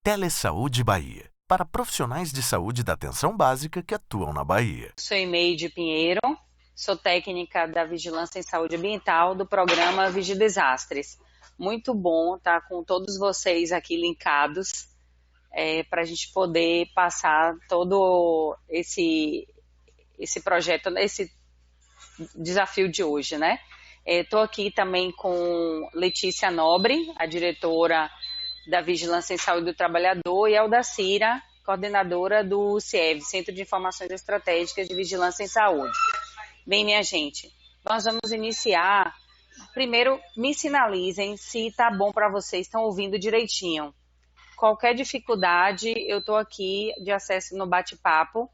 Telesaúde Bahia, para profissionais de saúde da atenção básica que atuam na Bahia. Sou Imeide Pinheiro, sou técnica da Vigilância em Saúde Ambiental do programa Vigidesastres. Muito bom estar com todos vocês aqui linkados para a gente poder passar todo esse projeto, esse desafio de hoje, né? Estou aqui também com Letícia Nobre, a diretora da Vigilância em Saúde do Trabalhador, e Aldacira, coordenadora do CIEV, Centro de Informações Estratégicas de Vigilância em Saúde. Bem, minha gente, nós vamos iniciar. Primeiro, me sinalizem se está bom para vocês, estão ouvindo direitinho. Qualquer dificuldade, eu estou aqui de acesso no bate-papo,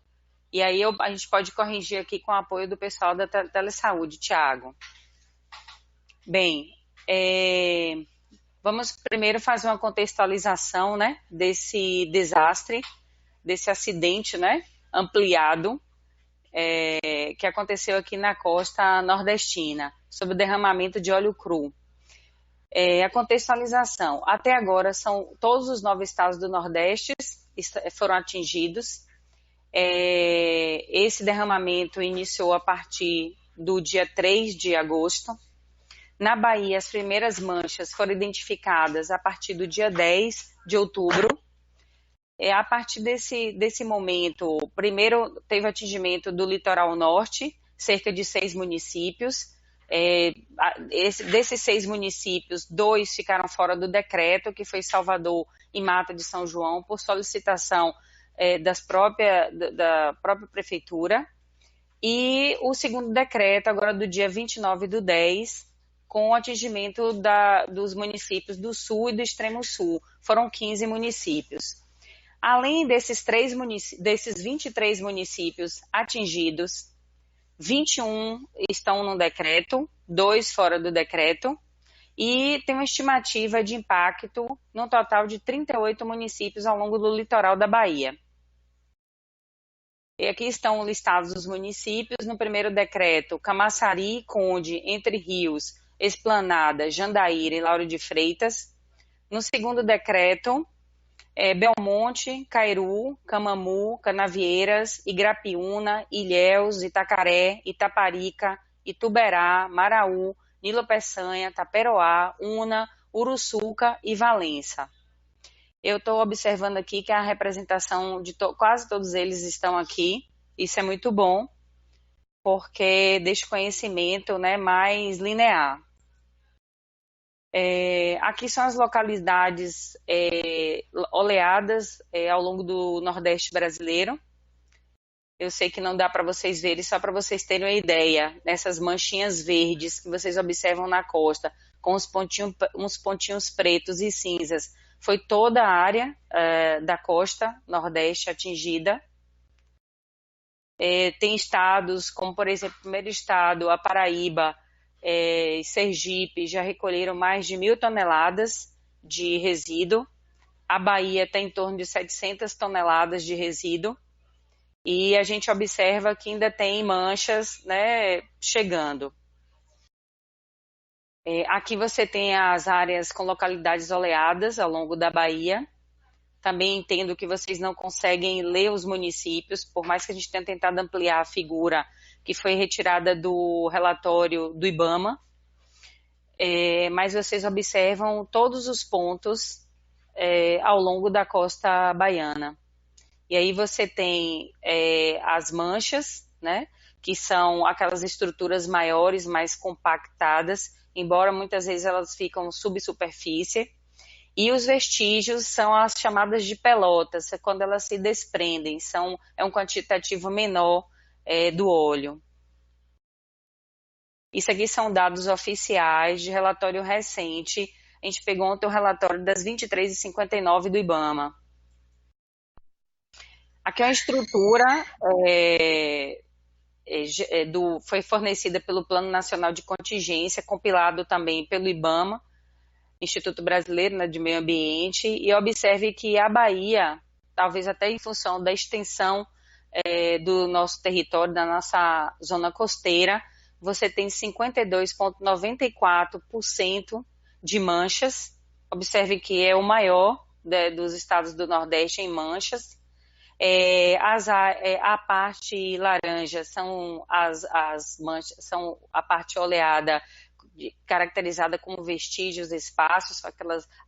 e aí a gente pode corrigir aqui com o apoio do pessoal da Telesaúde, Tiago. Bem, vamos primeiro fazer uma contextualização, né, desse desastre, desse acidente, né, ampliado, que aconteceu aqui na costa nordestina, sobre o derramamento de óleo cru. A contextualização, até agora são todos os 9 estados do Nordeste foram atingidos. Esse derramamento iniciou a partir do dia 3 de agosto. Na Bahia, as primeiras manchas foram identificadas a partir do dia 10 de outubro. A partir desse momento, primeiro teve atingimento do litoral norte, cerca de 6 municípios. Desses 6 municípios, 2 ficaram fora do decreto, que foi Salvador e Mata de São João, por solicitação da própria prefeitura. E o segundo decreto, agora do dia 29/10, com o atingimento dos municípios do sul e do extremo sul. Foram 15 municípios. Além desses 23 municípios atingidos, 21 estão no decreto, 2 fora do decreto, e tem uma estimativa de impacto no total de 38 municípios ao longo do litoral da Bahia. E aqui estão listados os municípios. No primeiro decreto, Camaçari, Conde, Entre Rios, Esplanada, Jandaíra e Lauro de Freitas. No segundo decreto, Belmonte, Cairu, Camamu, Canavieiras, Igrapiúna, Ilhéus, Itacaré, Itaparica, Ituberá, Maraú, Nilo Peçanha, Taperoá, Una, Uruçuca e Valença. Eu estou observando aqui que a representação de quase todos eles estão aqui. Isso é muito bom, porque deixa o conhecimento, né, mais linear. Aqui são as localidades oleadas ao longo do Nordeste brasileiro. Eu sei que não dá para vocês verem, só para vocês terem uma ideia, nessas manchinhas verdes que vocês observam na costa, com uns pontinhos pretos e cinzas. Foi toda a área da costa Nordeste atingida. Tem estados, como por exemplo, o primeiro estado, a Paraíba, Sergipe, já recolheram mais de 1.000 toneladas de resíduo. A Bahia está em torno de 700 toneladas de resíduo. E a gente observa que ainda tem manchas, né, chegando. Aqui você tem as áreas com localidades oleadas ao longo da Bahia. Também entendo que vocês não conseguem ler os municípios, por mais que a gente tenha tentado ampliar a figura que foi retirada do relatório do IBAMA. Mas vocês observam todos os pontos ao longo da costa baiana. E aí você tem as manchas, né, que são aquelas estruturas maiores, mais compactadas, embora muitas vezes elas ficam subsuperfície. E os vestígios são as chamadas de pelotas, quando elas se desprendem, é um quantitativo menor do óleo. Isso aqui são dados oficiais de relatório recente. A gente pegou ontem o relatório das 23h59 do IBAMA. Aqui é uma estrutura foi fornecida pelo Plano Nacional de Contingência, compilado também pelo IBAMA, Instituto Brasileiro, né, de Meio Ambiente, e observe que a Bahia, talvez até em função da extensão do nosso território, da nossa zona costeira, você tem 52,94% de manchas. Observe que é o maior dos estados do Nordeste em manchas. A parte laranja são as manchas, são a parte oleada, caracterizada como vestígios, espaços,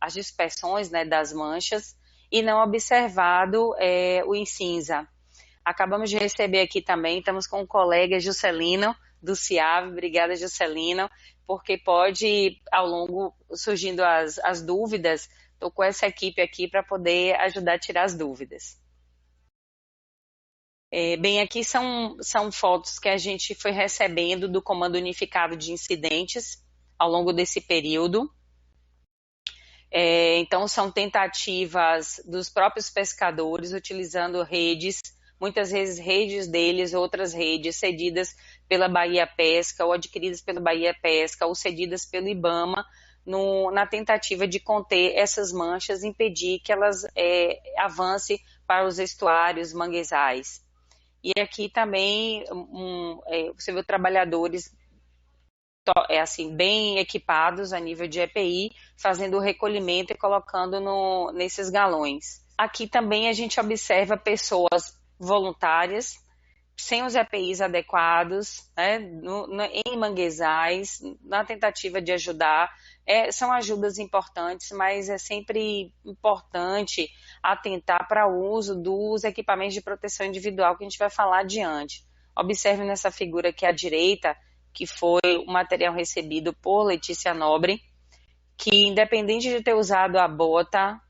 as dispersões, né, das manchas, e não observado o em cinza. Acabamos de receber aqui também, estamos com o colega Juscelino, do CIAV, obrigada Juscelino, porque pode, ao longo, surgindo as dúvidas, estou com essa equipe aqui para poder ajudar a tirar as dúvidas. Bem, aqui são fotos que a gente foi recebendo do Comando Unificado de Incidentes ao longo desse período. Então, são tentativas dos próprios pescadores utilizando redes, muitas vezes redes deles, outras redes cedidas pela Bahia Pesca ou adquiridas pela Bahia Pesca ou cedidas pelo IBAMA, na tentativa de conter essas manchas, impedir que elas avancem para os estuários, manguezais. E aqui também você vê trabalhadores assim, bem equipados a nível de EPI, fazendo o recolhimento e colocando nesses galões. Aqui também a gente observa pessoas voluntárias, sem os EPIs adequados, né, em manguezais, na tentativa de ajudar. São ajudas importantes, mas é sempre importante atentar para o uso dos equipamentos de proteção individual que a gente vai falar adiante. Observe nessa figura aqui à direita, que foi o material recebido por Letícia Nobre, que independente de ter usado a bota,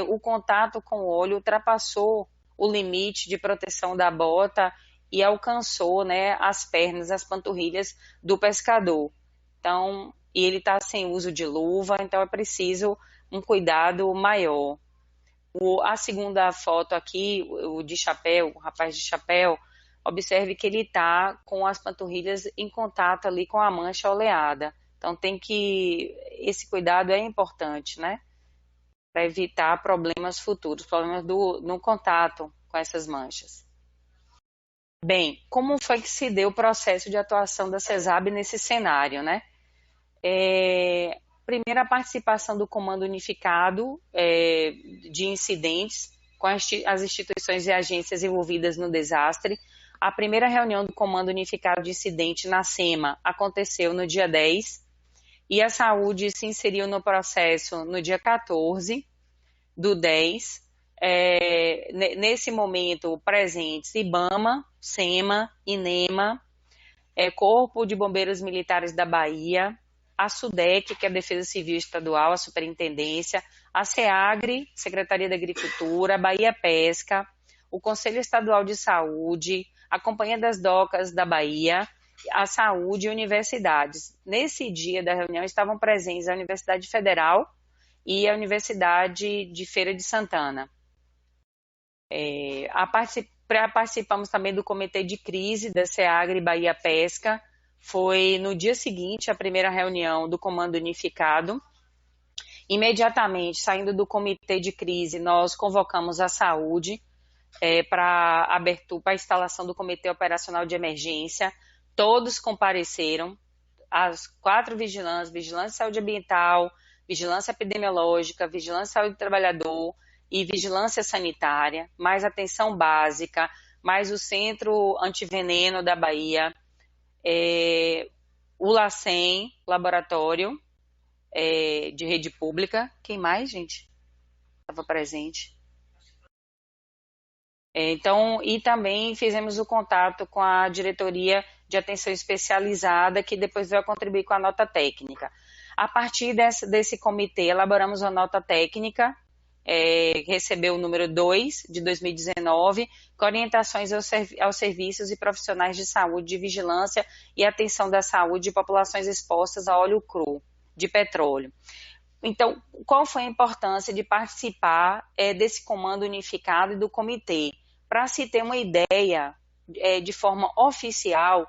o contato com o olho ultrapassou o limite de proteção da bota e alcançou, né, as pernas, as panturrilhas do pescador. Então, e ele está sem uso de luva, então é preciso um cuidado maior. A segunda foto aqui, o de chapéu, o rapaz de chapéu, observe que ele está com as panturrilhas em contato ali com a mancha oleada. Então esse cuidado é importante, né? Para evitar problemas futuros, problemas no contato com essas manchas. Bem, como foi que se deu o processo de atuação da CESAB nesse cenário, né? Primeiro, a participação do Comando Unificado de Incidentes com as instituições e agências envolvidas no desastre. A primeira reunião do Comando Unificado de Incidente na SEMA aconteceu no dia 10 e a saúde se inseriu no processo no dia 14 do 10. Nesse momento, presentes IBAMA, SEMA, INEMA, Corpo de Bombeiros Militares da Bahia, a SUDEC, que é a Defesa Civil Estadual, a Superintendência, a SEAGRE, Secretaria da Agricultura, a Bahia Pesca, o Conselho Estadual de Saúde, a Companhia das Docas da Bahia, a Saúde e universidades. Nesse dia da reunião estavam presentes a Universidade Federal e a Universidade de Feira de Santana. Participamos também do Comitê de Crise da SEAGRE Bahia Pesca. Foi no dia seguinte a primeira reunião do Comando Unificado. Imediatamente, saindo do Comitê de Crise, nós convocamos a saúde para a instalação do Comitê Operacional de Emergência. Todos compareceram, as 4 vigilâncias, Vigilância de Saúde Ambiental, Vigilância Epidemiológica, Vigilância de Saúde do Trabalhador e Vigilância Sanitária, mais Atenção Básica, mais o Centro Antiveneno da Bahia, o LACEN, Laboratório de Rede Pública. Quem mais, gente? Estava presente. E também fizemos o contato com a Diretoria de Atenção Especializada, que depois vai contribuir com a nota técnica. A partir desse comitê, elaboramos a nota técnica, recebeu o número 2 de 2019, com orientações aos serviços e profissionais de saúde, de vigilância e atenção da saúde de populações expostas a óleo cru de petróleo. Então, qual foi a importância de participar desse comando unificado e do comitê? Para se ter uma ideia de forma oficial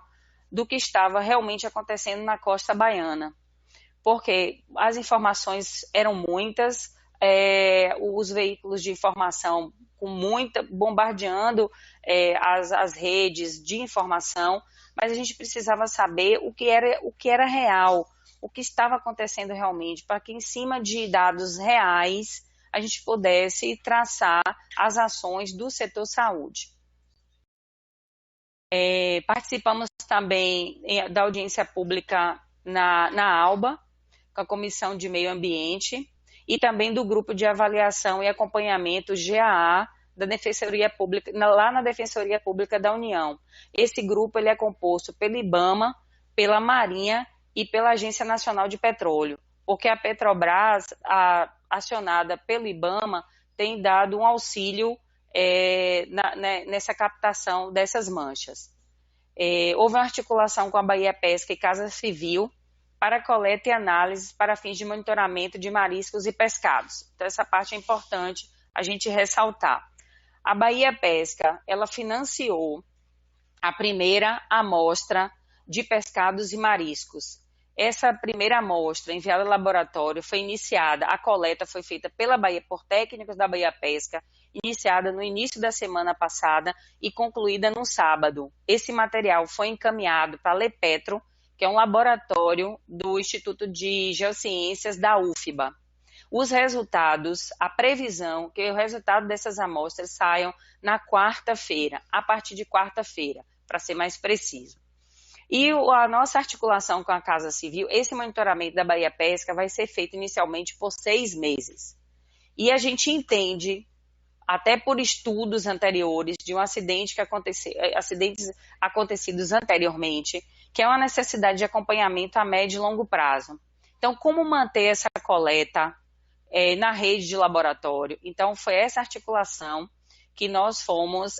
do que estava realmente acontecendo na costa baiana. Porque as informações eram muitas, os veículos de informação bombardeando as redes de informação, mas a gente precisava saber o que era real, o que estava acontecendo realmente, para que em cima de dados reais a gente pudesse traçar as ações do setor saúde. Participamos também da audiência pública na ALBA, com a Comissão de Meio Ambiente, e também do Grupo de Avaliação e Acompanhamento, GAA, da Defensoria Pública, lá na Defensoria Pública da União. Esse grupo ele é composto pelo IBAMA, pela Marinha e pela Agência Nacional de Petróleo, porque a Petrobras, acionada pelo IBAMA, tem dado um auxílio nessa captação dessas manchas. Houve uma articulação com a Bahia Pesca e Casa Civil para coleta e análise para fins de monitoramento de mariscos e pescados. Então, essa parte é importante a gente ressaltar. A Bahia Pesca, ela financiou a primeira amostra de pescados e mariscos. Essa primeira amostra enviada ao laboratório foi iniciada, a coleta foi feita pela Bahia, por técnicos da Bahia Pesca, iniciada no início da semana passada e concluída no sábado. Esse material foi encaminhado para a Lepetro, que é um laboratório do Instituto de Geociências da UFBA. Os resultados, a previsão que o resultado dessas amostras saiam na quarta-feira, a partir de quarta-feira, para ser mais preciso. E a nossa articulação com a Casa Civil, esse monitoramento da Bahia Pesca vai ser feito inicialmente por 6 meses. E a gente entende, até por estudos anteriores de um acidentes acontecidos anteriormente, que é uma necessidade de acompanhamento a médio e longo prazo. Então, como manter essa coleta na rede de laboratório? Então, foi essa articulação que nós fomos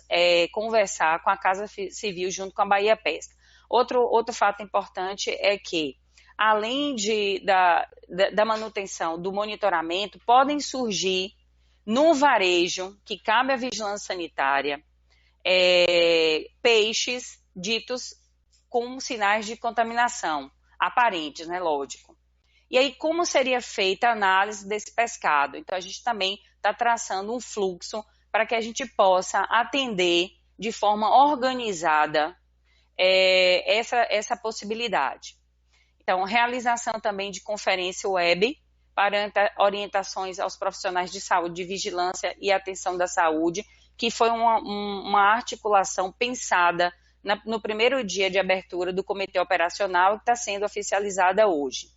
conversar com a Casa Civil junto com a Bahia Pesca. Outro fato importante é que, além da manutenção do monitoramento, podem surgir no varejo, que cabe à vigilância sanitária, peixes ditos com sinais de contaminação, aparentes, né, lógico. E aí, como seria feita a análise desse pescado? Então, a gente também está traçando um fluxo para que a gente possa atender de forma organizada essa possibilidade. Então, realização também de conferência web para orientações aos profissionais de saúde, de vigilância e atenção da saúde, que foi uma articulação pensada no primeiro dia de abertura do Comitê Operacional, que está sendo oficializada hoje.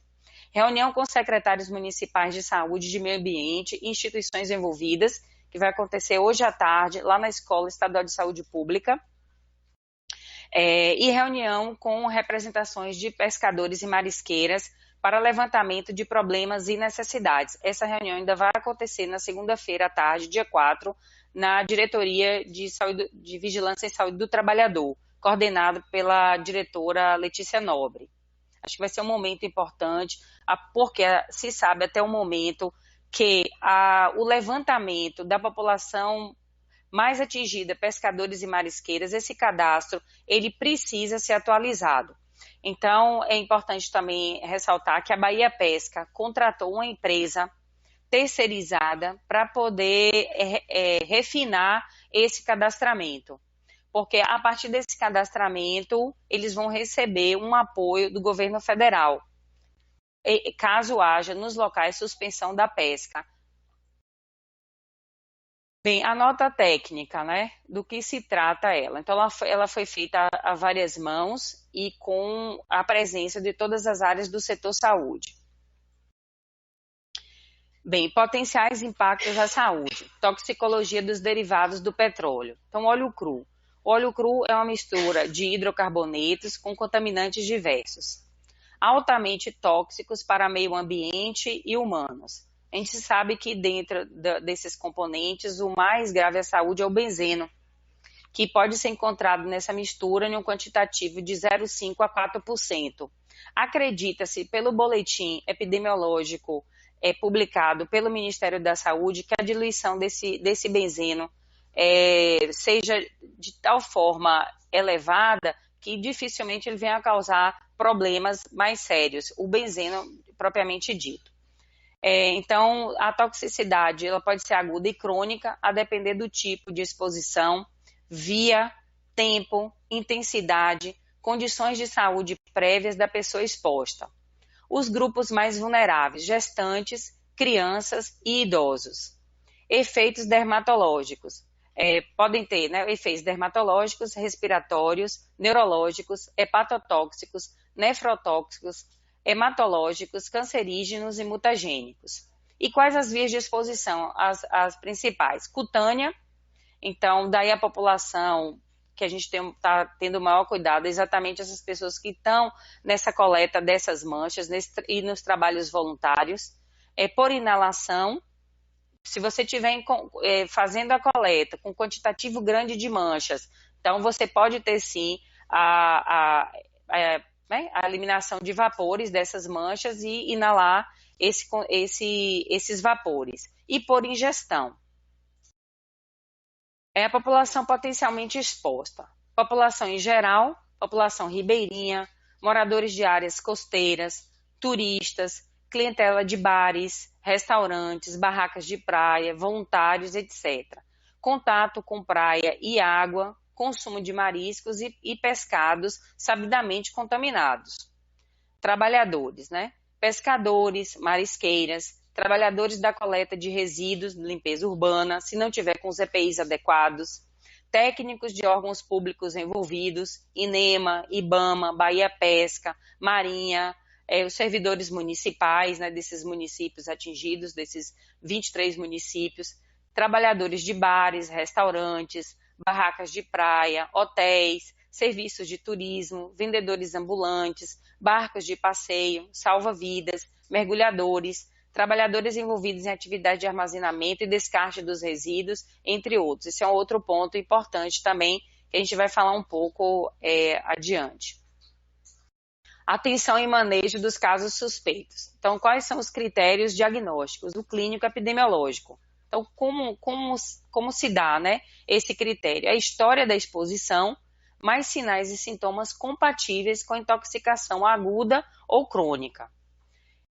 Reunião com secretários municipais de saúde, de meio ambiente e instituições envolvidas, que vai acontecer hoje à tarde, lá na Escola Estadual de Saúde Pública, e reunião com representações de pescadores e marisqueiras para levantamento de problemas e necessidades. Essa reunião ainda vai acontecer na segunda-feira à tarde, dia 4, na Diretoria de Vigilância e Saúde do Trabalhador, coordenado pela diretora Letícia Nobre. Acho que vai ser um momento importante, porque se sabe até o momento que o levantamento da população mais atingida, pescadores e marisqueiras, esse cadastro, ele precisa ser atualizado. Então, é importante também ressaltar que a Bahia Pesca contratou uma empresa terceirizada para poder refinar esse cadastramento. Porque a partir desse cadastramento, eles vão receber um apoio do governo federal, caso haja nos locais suspensão da pesca. Bem, a nota técnica, né, do que se trata ela. Então, ela foi feita a várias mãos e com a presença de todas as áreas do setor saúde. Bem, potenciais impactos à saúde. Toxicologia dos derivados do petróleo. Então, óleo cru. O óleo cru é uma mistura de hidrocarbonetos com contaminantes diversos, altamente tóxicos para meio ambiente e humanos. A gente sabe que dentro desses componentes, o mais grave à saúde é o benzeno, que pode ser encontrado nessa mistura em um quantitativo de 0,5% a 4%. Acredita-se, pelo boletim epidemiológico publicado pelo Ministério da Saúde, que a diluição desse benzeno seja de tal forma elevada que dificilmente ele venha a causar problemas mais sérios, o benzeno propriamente dito. Então, a toxicidade ela pode ser aguda e crônica, a depender do tipo de exposição, via, tempo, intensidade, condições de saúde prévias da pessoa exposta. Os grupos mais vulneráveis, gestantes, crianças e idosos. Efeitos dermatológicos. Podem ter, né, efeitos dermatológicos, respiratórios, neurológicos, hepatotóxicos, nefrotóxicos, hematológicos, cancerígenos e mutagênicos. E quais as vias de exposição? As principais. Cutânea, então, daí a população que a gente está tendo maior cuidado, exatamente essas pessoas que estão nessa coleta dessas manchas e nos trabalhos voluntários. Por inalação, se você estiver fazendo a coleta com quantitativo grande de manchas, então você pode ter sim a eliminação de vapores dessas manchas e inalar esses vapores. E por ingestão. A população potencialmente exposta. População em geral, população ribeirinha, moradores de áreas costeiras, turistas, clientela de bares, restaurantes, barracas de praia, voluntários, etc. Contato com praia e água, consumo de mariscos e pescados sabidamente contaminados. Trabalhadores, né? Pescadores, marisqueiras, trabalhadores da coleta de resíduos de limpeza urbana, se não tiver com os EPIs adequados, técnicos de órgãos públicos envolvidos, INEMA, IBAMA, Bahia Pesca, Marinha, os servidores municipais, né, desses municípios atingidos, desses 23 municípios, trabalhadores de bares, restaurantes, barracas de praia, hotéis, serviços de turismo, vendedores ambulantes, barcos de passeio, salva-vidas, mergulhadores, trabalhadores envolvidos em atividade de armazenamento e descarte dos resíduos, entre outros. Esse é um outro ponto importante também, que a gente vai falar um pouco adiante. Atenção e manejo dos casos suspeitos. Então, quais são os critérios diagnósticos? O clínico epidemiológico. Então, como se dá, né, esse critério? A história da exposição, mais sinais e sintomas compatíveis com a intoxicação aguda ou crônica.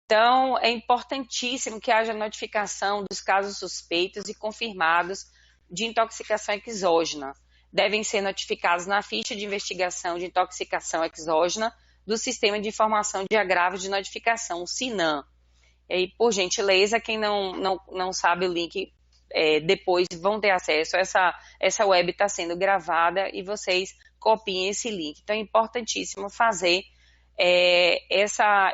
Então, é importantíssimo que haja notificação dos casos suspeitos e confirmados de intoxicação exógena. Devem ser notificados na ficha de investigação de intoxicação exógena do Sistema de Informação de Agravos de Notificação, o SINAM. E, por gentileza, quem não sabe o link, depois vão ter acesso. Essa web está sendo gravada e vocês copiem esse link. Então, é importantíssimo fazer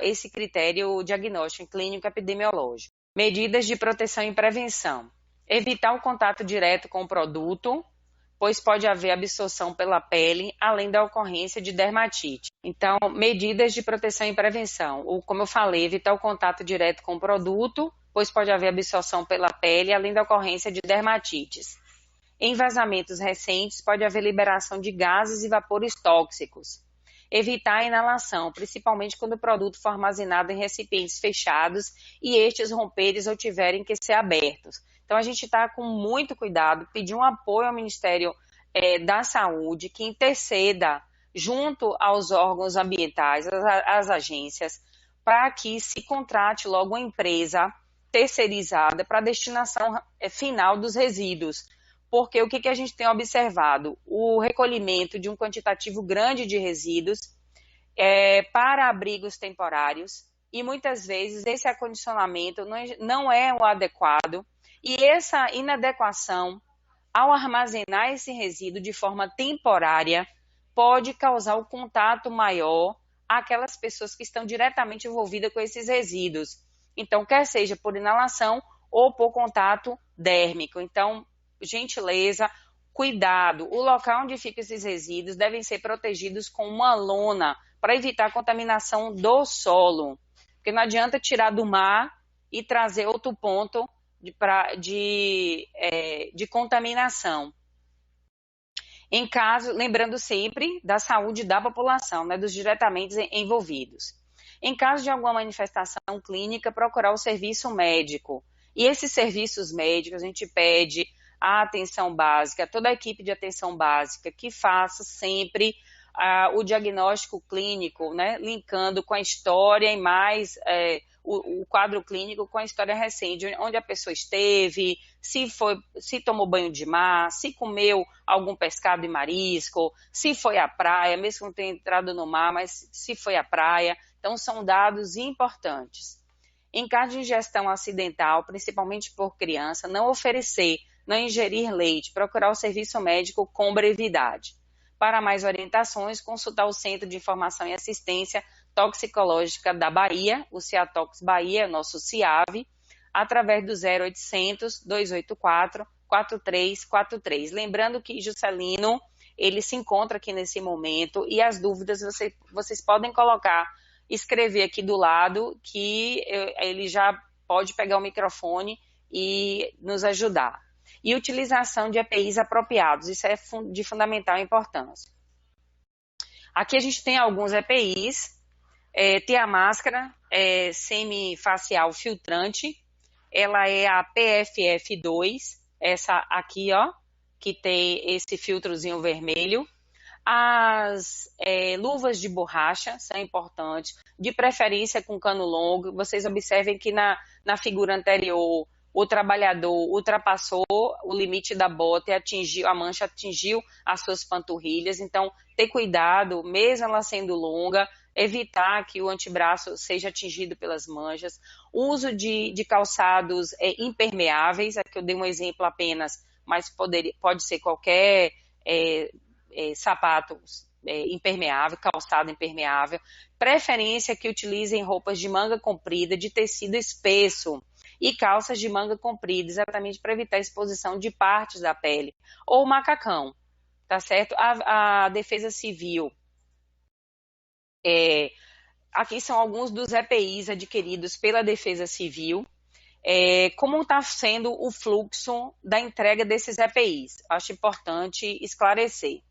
esse critério diagnóstico clínico epidemiológico. Medidas de proteção e prevenção. Evitar o contato direto com o produto, pois pode haver absorção pela pele, além da ocorrência de dermatite. Então, medidas de proteção e prevenção. Como eu falei, evitar o contato direto com o produto, pois pode haver absorção pela pele, além da ocorrência de dermatites. Em vazamentos recentes, pode haver liberação de gases e vapores tóxicos. Evitar a inalação, principalmente quando o produto for armazenado em recipientes fechados e estes romperem ou tiverem que ser abertos. Então, a gente está com muito cuidado, pedir um apoio ao Ministério da Saúde, que interceda junto aos órgãos ambientais, às agências, para que se contrate logo uma empresa terceirizada para a destinação final dos resíduos. Porque o que a gente tem observado? O recolhimento de um quantitativo grande de resíduos para abrigos temporários e muitas vezes esse acondicionamento não é o adequado e essa inadequação ao armazenar esse resíduo de forma temporária pode causar o contato maior àquelas pessoas que estão diretamente envolvidas com esses resíduos. Então, quer seja por inalação ou por contato dérmico. Então, gentileza, cuidado. O local onde ficam esses resíduos devem ser protegidos com uma lona para evitar a contaminação do solo. Porque não adianta tirar do mar e trazer outro ponto de contaminação. Em caso, lembrando sempre da saúde da população, né, dos diretamente envolvidos. Em caso de alguma manifestação clínica, procurar o serviço médico. E esses serviços médicos, a gente pede a atenção básica, toda a equipe de atenção básica, que faça sempre o diagnóstico clínico, né, linkando com a história e mais o quadro clínico com a história recente, onde a pessoa esteve, se tomou banho de mar, se comeu algum pescado e marisco, se foi à praia, mesmo que não tenha entrado no mar, mas se foi à praia. Então, são dados importantes. Em caso de ingestão acidental, principalmente por criança, não oferecer, não ingerir leite, procurar o serviço médico com brevidade. Para mais orientações, consultar o Centro de Informação e Assistência Toxicológica da Bahia, o CIATOX Bahia, nosso CIAV, através do 0800 284 4343. Lembrando que Juscelino, ele se encontra aqui nesse momento e as dúvidas vocês podem colocar, escrever aqui do lado que ele já pode pegar o microfone e nos ajudar. E utilização de EPIs apropriados, isso é de fundamental importância. Aqui a gente tem alguns EPIs, tem a máscara semifacial filtrante, ela é a PFF2, essa aqui, ó, que tem esse filtrozinho vermelho. As luvas de borracha são importantes, de preferência com cano longo. Vocês observem que na figura anterior, o trabalhador ultrapassou o limite da bota e a mancha atingiu as suas panturrilhas. Então, ter cuidado, mesmo ela sendo longa, evitar que o antebraço seja atingido pelas manchas. Uso de calçados impermeáveis, aqui eu dei um exemplo apenas, mas pode ser qualquer sapato impermeável, calçado impermeável. Preferência que utilizem roupas de manga comprida, de tecido espesso, e calças de manga comprida, exatamente para evitar a exposição de partes da pele. Ou macacão, tá certo? A Defesa Civil. Aqui são alguns dos EPIs adquiridos pela Defesa Civil. Como está sendo o fluxo da entrega desses EPIs? Acho importante esclarecer.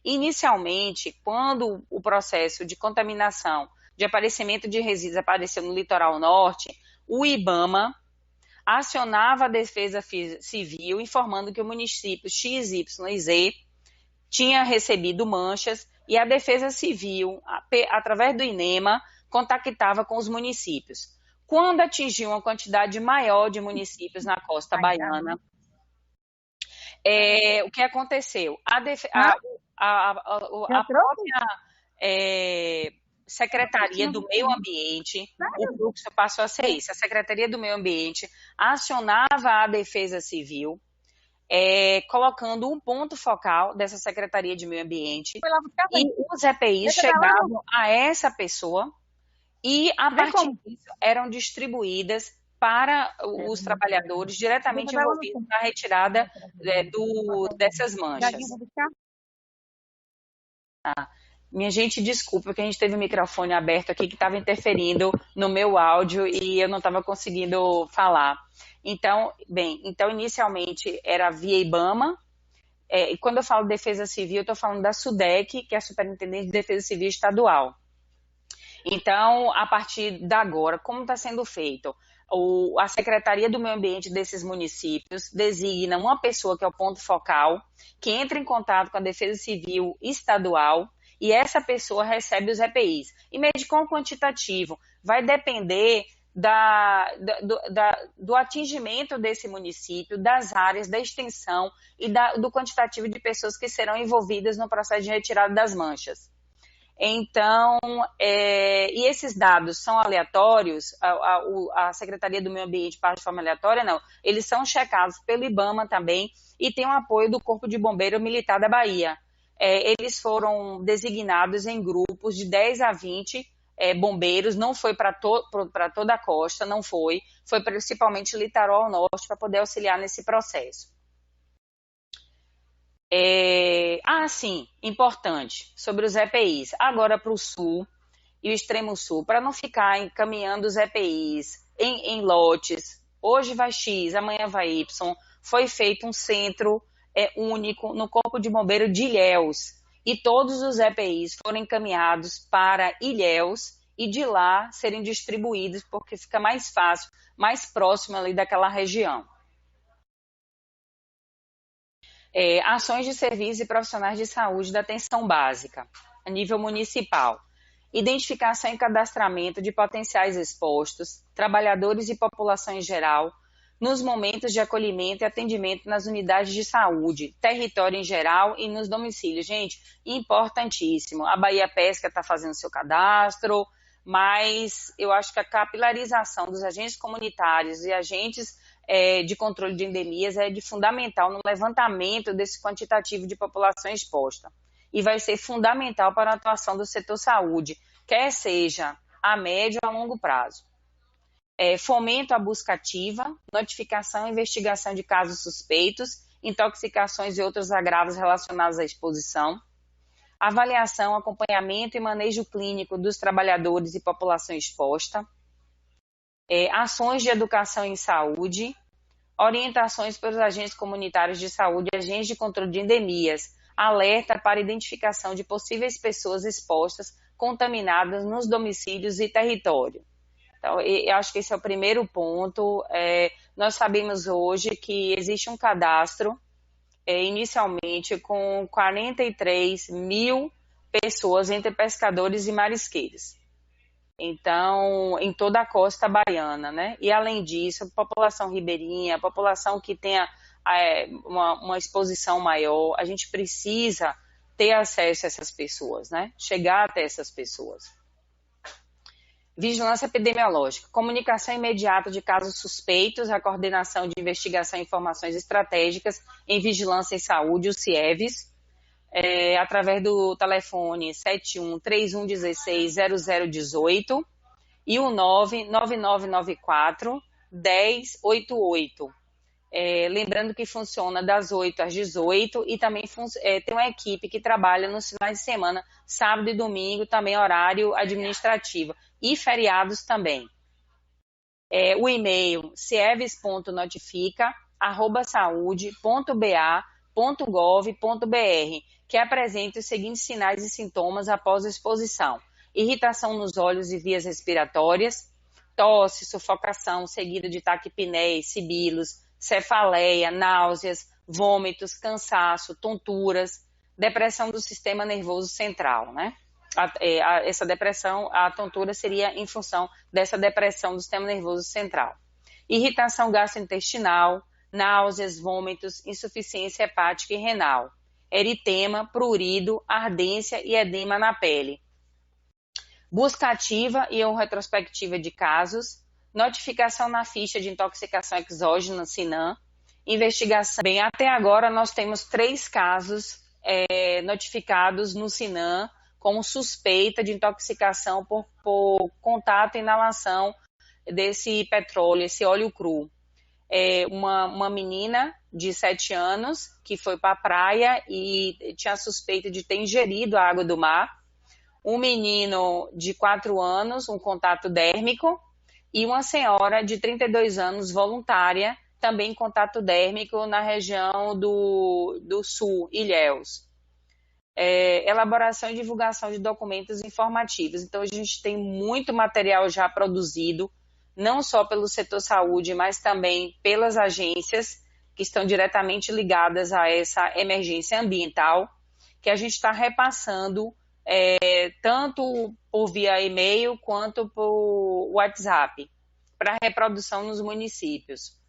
Inicialmente, quando o processo de contaminação, de aparecimento de resíduos apareceu no litoral norte, o IBAMA acionava a Defesa Civil informando que o município X, Y e Z tinha recebido manchas e a Defesa Civil, através do INEMA, contactava com os municípios. Quando atingiu uma quantidade maior de municípios na costa baiana, o que aconteceu? A própria Secretaria do Meio Ambiente, o fluxo passou a ser isso, a Secretaria do Meio Ambiente acionava a Defesa Civil, colocando um ponto focal dessa Secretaria de Meio Ambiente, e os EPIs chegavam a essa pessoa e, a partir disso, eram distribuídas para os trabalhadores diretamente envolvidos na retirada dessas manchas. Minha gente, desculpa, porque a gente teve o microfone aberto aqui que estava interferindo no meu áudio e eu não estava conseguindo falar. Então, inicialmente era via IBAMA, e quando eu falo Defesa Civil, eu estou falando da SUDEC, que é a Superintendência de Defesa Civil Estadual. Então, a partir de agora, como está sendo feito? A Secretaria do Meio Ambiente desses municípios designa uma pessoa que é o ponto focal, que entra em contato com a Defesa Civil Estadual, e essa pessoa recebe os EPIs. E medicam quantitativo vai depender do atingimento desse município, das áreas, da extensão e do quantitativo de pessoas que serão envolvidas no processo de retirada das manchas. Então, e esses dados são aleatórios, a Secretaria do Meio Ambiente parte de forma aleatória? Não, eles são checados pelo IBAMA também e tem o apoio do Corpo de Bombeiro Militar da Bahia. Eles foram designados em grupos de 10 a 20 bombeiros, não foi para toda a costa, não foi principalmente litoral norte para poder auxiliar nesse processo. Sim, importante, sobre os EPIs, agora para o sul e o extremo sul, para não ficar encaminhando os EPIs em lotes, hoje vai X, amanhã vai Y, foi feito um centro único no Corpo de Bombeiro de Ilhéus, e todos os EPIs foram encaminhados para Ilhéus e de lá serem distribuídos, porque fica mais fácil, mais próximo ali daquela região. Ações de serviço e profissionais de saúde da atenção básica, a nível municipal. Identificação e cadastramento de potenciais expostos, trabalhadores e população em geral, nos momentos de acolhimento e atendimento nas unidades de saúde, território em geral e nos domicílios. Gente, importantíssimo. A Bahia Pesca está fazendo seu cadastro, mas eu acho que a capilarização dos agentes comunitários e agentes de controle de endemias é de fundamental no levantamento desse quantitativo de população exposta. E vai ser fundamental para a atuação do setor saúde, quer seja a médio ou a longo prazo. Fomento à busca ativa, notificação e investigação de casos suspeitos, intoxicações e outros agravos relacionados à exposição, avaliação, acompanhamento e manejo clínico dos trabalhadores e população exposta, ações de educação em saúde, orientações para os agentes comunitários de saúde e agentes de controle de endemias, alerta para identificação de possíveis pessoas expostas, contaminadas nos domicílios e território. Então, eu acho que esse é o primeiro ponto. Nós sabemos hoje que existe um cadastro, inicialmente, com 43 mil pessoas entre pescadores e marisqueiros. Então, em toda a costa baiana, né? E, além disso, a população ribeirinha, a população que tenha uma exposição maior, a gente precisa ter acesso a essas pessoas, né? Chegar até essas pessoas. Vigilância epidemiológica, comunicação imediata de casos suspeitos, a coordenação de investigação e informações estratégicas em vigilância em saúde, o CIEVS, através do telefone 71 3116 0018 e o 99994 1088. Lembrando que funciona das 8 às 18 e também tem uma equipe que trabalha nos finais de semana, sábado e domingo, também horário administrativo e feriados também. O e-mail cieves.notifica@saude.ba.gov.br, que apresenta os seguintes sinais e sintomas após a exposição: irritação nos olhos e vias respiratórias, tosse, sufocação seguida de taquipneia, sibilos, cefaleia, náuseas, vômitos, cansaço, tonturas, depressão do sistema nervoso central, né? Essa depressão, a tontura seria em função dessa depressão do sistema nervoso central. Irritação gastrointestinal, náuseas, vômitos, insuficiência hepática e renal, eritema, prurido, ardência e edema na pele. Busca ativa e ou retrospectiva de casos, notificação na ficha de intoxicação exógena, SINAM, investigação. Bem, até agora nós temos 3 casos notificados no SINAM como suspeita de intoxicação por contato e inalação desse petróleo, esse óleo cru. Uma menina de 7 anos que foi para a praia e tinha suspeita de ter ingerido a água do mar. Um menino de 4 anos, um contato dérmico, e uma senhora de 32 anos, voluntária, também contato dérmico na região do sul, Ilhéus. Elaboração e divulgação de documentos informativos. Então, a gente tem muito material já produzido, não só pelo setor saúde, mas também pelas agências que estão diretamente ligadas a essa emergência ambiental, que a gente está repassando tanto por via e-mail quanto por WhatsApp, para reprodução nos municípios.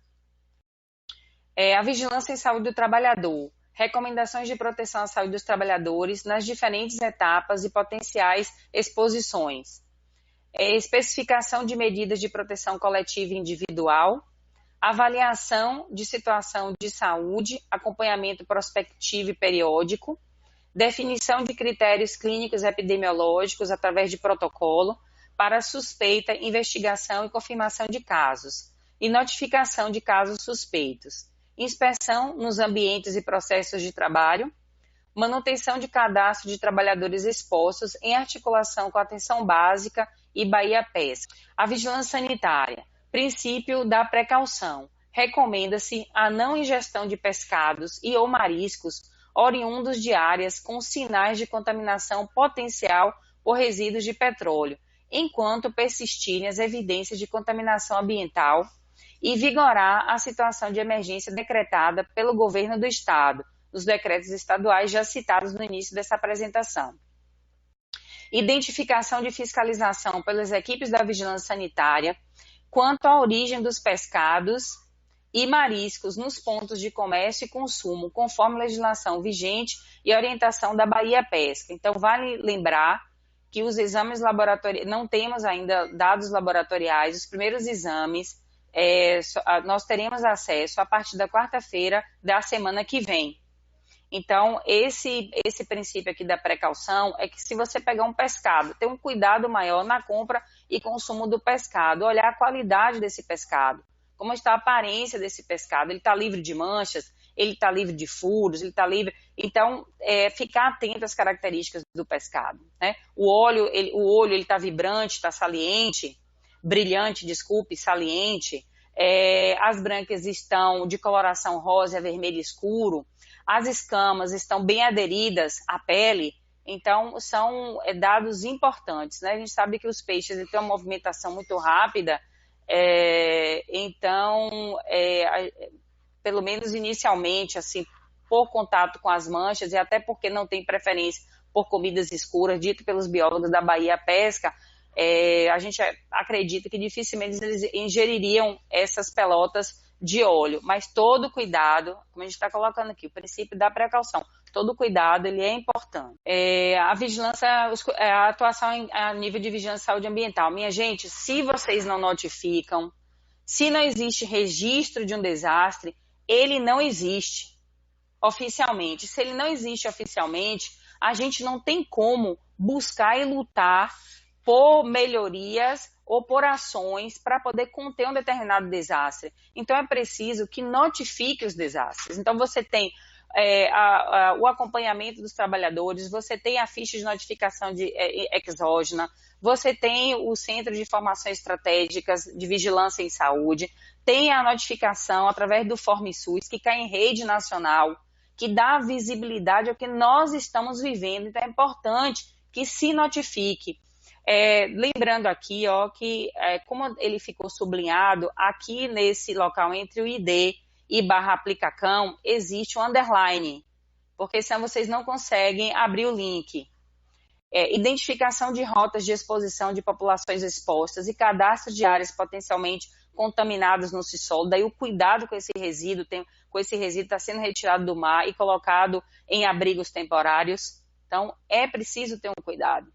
A vigilância em saúde do trabalhador. Recomendações de proteção à saúde dos trabalhadores nas diferentes etapas e potenciais exposições. Especificação de medidas de proteção coletiva e individual. Avaliação de situação de saúde, acompanhamento prospectivo e periódico. Definição de critérios clínicos e epidemiológicos através de protocolo para suspeita, investigação e confirmação de casos. E notificação de casos suspeitos. Inspeção nos ambientes e processos de trabalho, manutenção de cadastro de trabalhadores expostos em articulação com a atenção básica e Bahia Pesca. A vigilância sanitária, princípio da precaução. Recomenda-se a não ingestão de pescados e ou mariscos oriundos de áreas com sinais de contaminação potencial por resíduos de petróleo, enquanto persistirem as evidências de contaminação ambiental, e vigorar a situação de emergência decretada pelo governo do Estado, nos decretos estaduais já citados no início dessa apresentação. Identificação de fiscalização pelas equipes da vigilância sanitária quanto à origem dos pescados e mariscos nos pontos de comércio e consumo, conforme legislação vigente e orientação da Bahia Pesca. Então, vale lembrar que os exames laboratoriais, não temos ainda dados laboratoriais, os primeiros exames, nós teremos acesso a partir da quarta-feira da semana que vem. Então, esse princípio aqui da precaução é que se você pegar um pescado, ter um cuidado maior na compra e consumo do pescado, olhar a qualidade desse pescado, como está a aparência desse pescado, ele está livre de manchas, ele está livre de furos, ele está livre... Então, ficar atento às características do pescado, né? O olho ele está vibrante, está saliente, brilhante, desculpe, saliente, as brancas estão de coloração rosa, vermelho escuro, as escamas estão bem aderidas à pele, então são dados importantes, né? A gente sabe que os peixes têm uma movimentação muito rápida, então, pelo menos inicialmente, assim, por contato com as manchas e até porque não tem preferência por comidas escuras, dito pelos biólogos da Bahia Pesca, a gente acredita que dificilmente eles ingeririam essas pelotas de óleo, mas todo cuidado, como a gente está colocando aqui, o princípio da precaução, todo cuidado, ele é importante. A vigilância, a atuação a nível de vigilância e saúde ambiental. Minha gente, se vocês não notificam, se não existe registro de um desastre, ele não existe oficialmente. Se ele não existe oficialmente, a gente não tem como buscar e lutar por melhorias ou por ações para poder conter um determinado desastre. Então, é preciso que notifique os desastres. Então, você tem o acompanhamento dos trabalhadores, você tem a ficha de notificação exógena, você tem o Centro de Informações Estratégicas de Vigilância em Saúde, tem a notificação através do FormSUS, que cai em rede nacional, que dá visibilidade ao que nós estamos vivendo. Então, é importante que se notifique. Lembrando aqui, ó, que como ele ficou sublinhado, aqui nesse local entre o ID e /aplicacão, existe um underline, porque senão vocês não conseguem abrir o link. Identificação de rotas de exposição de populações expostas e cadastro de áreas potencialmente contaminadas no subsolo, daí o cuidado com esse resíduo, está sendo retirado do mar e colocado em abrigos temporários. Então, é preciso ter um cuidado.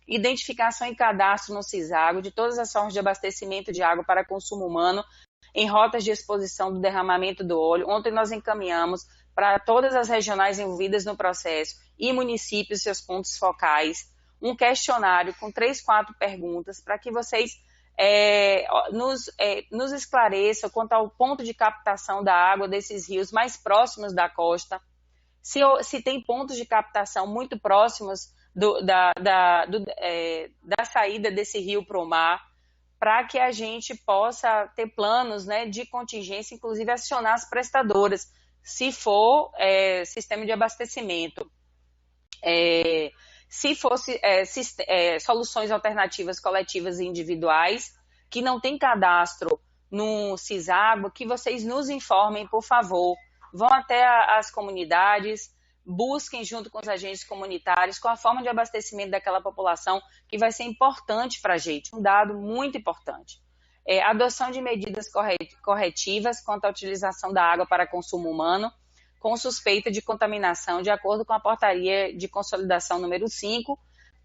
Identificação e cadastro no CISAGO de todas as formas de abastecimento de água para consumo humano em rotas de exposição do derramamento do óleo. Ontem nós encaminhamos para todas as regionais envolvidas no processo e municípios e seus pontos focais um questionário com 3, 4 perguntas para que vocês nos esclareçam quanto ao ponto de captação da água desses rios mais próximos da costa, se tem pontos de captação muito próximos da saída desse rio para o mar, para que a gente possa ter planos, né, de contingência, inclusive acionar as prestadoras, se for sistema de abastecimento. Se fosse soluções alternativas coletivas e individuais, que não tem cadastro no CISAGO, que vocês nos informem, por favor. Vão até as comunidades, busquem junto com os agentes comunitários com a forma de abastecimento daquela população, que vai ser importante para a gente, um dado muito importante. Adoção de medidas corretivas quanto à utilização da água para consumo humano, com suspeita de contaminação, de acordo com a portaria de consolidação número 5,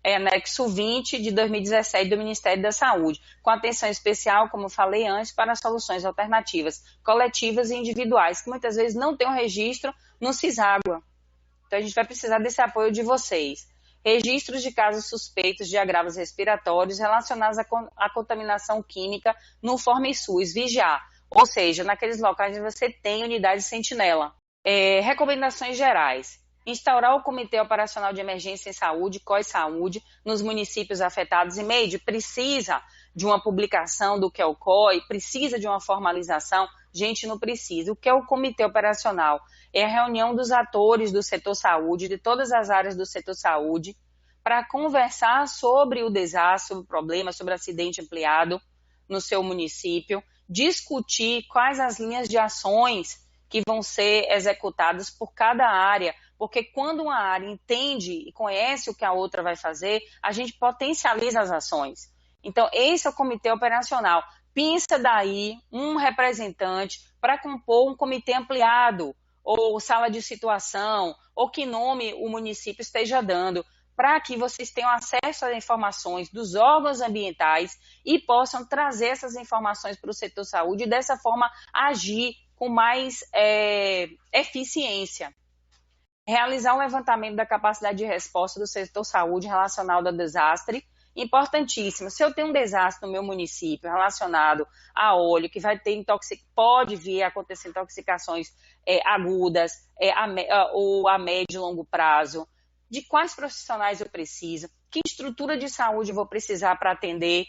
anexo 20 de 2017 do Ministério da Saúde, com atenção especial, como falei antes, para soluções alternativas, coletivas e individuais, que muitas vezes não tem um registro no CISAGO. Então, a gente vai precisar desse apoio de vocês. Registros de casos suspeitos de agravos respiratórios relacionados à contaminação química no FormSUS, vigiar, ou seja, naqueles locais onde você tem unidade sentinela. Recomendações gerais. Instaurar o Comitê Operacional de Emergência em Saúde, COI Saúde, nos municípios afetados. E MEIDE precisa de uma publicação do que é o COI, precisa de uma formalização. Gente, não precisa. O que é o Comitê Operacional? É a reunião dos atores do setor saúde, de todas as áreas do setor saúde, para conversar sobre o desastre, sobre o problema, sobre o acidente ampliado no seu município, discutir quais as linhas de ações que vão ser executadas por cada área, porque quando uma área entende e conhece o que a outra vai fazer, a gente potencializa as ações. Então, esse é o Comitê Operacional. Pinça daí um representante para compor um comitê ampliado, ou sala de situação, ou que nome o município esteja dando, para que vocês tenham acesso às informações dos órgãos ambientais e possam trazer essas informações para o setor saúde e, dessa forma, agir com mais eficiência. Realizar um levantamento da capacidade de resposta do setor saúde relacionado ao desastre, importantíssimo. Se eu tenho um desastre no meu município relacionado a óleo, que vai ter pode vir a acontecer intoxicações agudas ou a médio e longo prazo, de quais profissionais eu preciso, que estrutura de saúde eu vou precisar para atender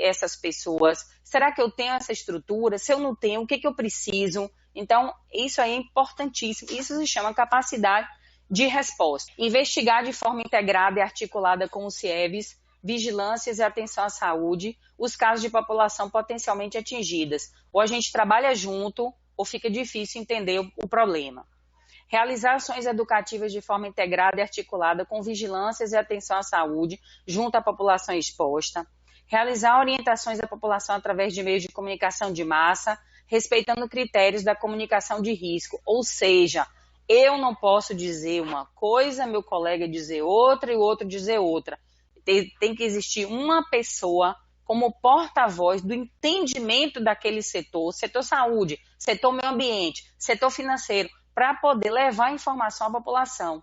essas pessoas, será que eu tenho essa estrutura? Se eu não tenho, o que eu preciso? Então, isso aí é importantíssimo, isso se chama capacidade de resposta. Investigar de forma integrada e articulada com os CIEVs, vigilâncias e atenção à saúde, os casos de população potencialmente atingidas. Ou a gente trabalha junto, ou fica difícil entender o problema. Realizar ações educativas de forma integrada e articulada com vigilâncias e atenção à saúde junto à população exposta. Realizar orientações à população através de meios de comunicação de massa, respeitando critérios da comunicação de risco. Ou seja, eu não posso dizer uma coisa, meu colega dizer outra e o outro dizer outra. Tem que existir uma pessoa como porta-voz do entendimento daquele setor saúde, setor meio ambiente, setor financeiro, para poder levar informação à população.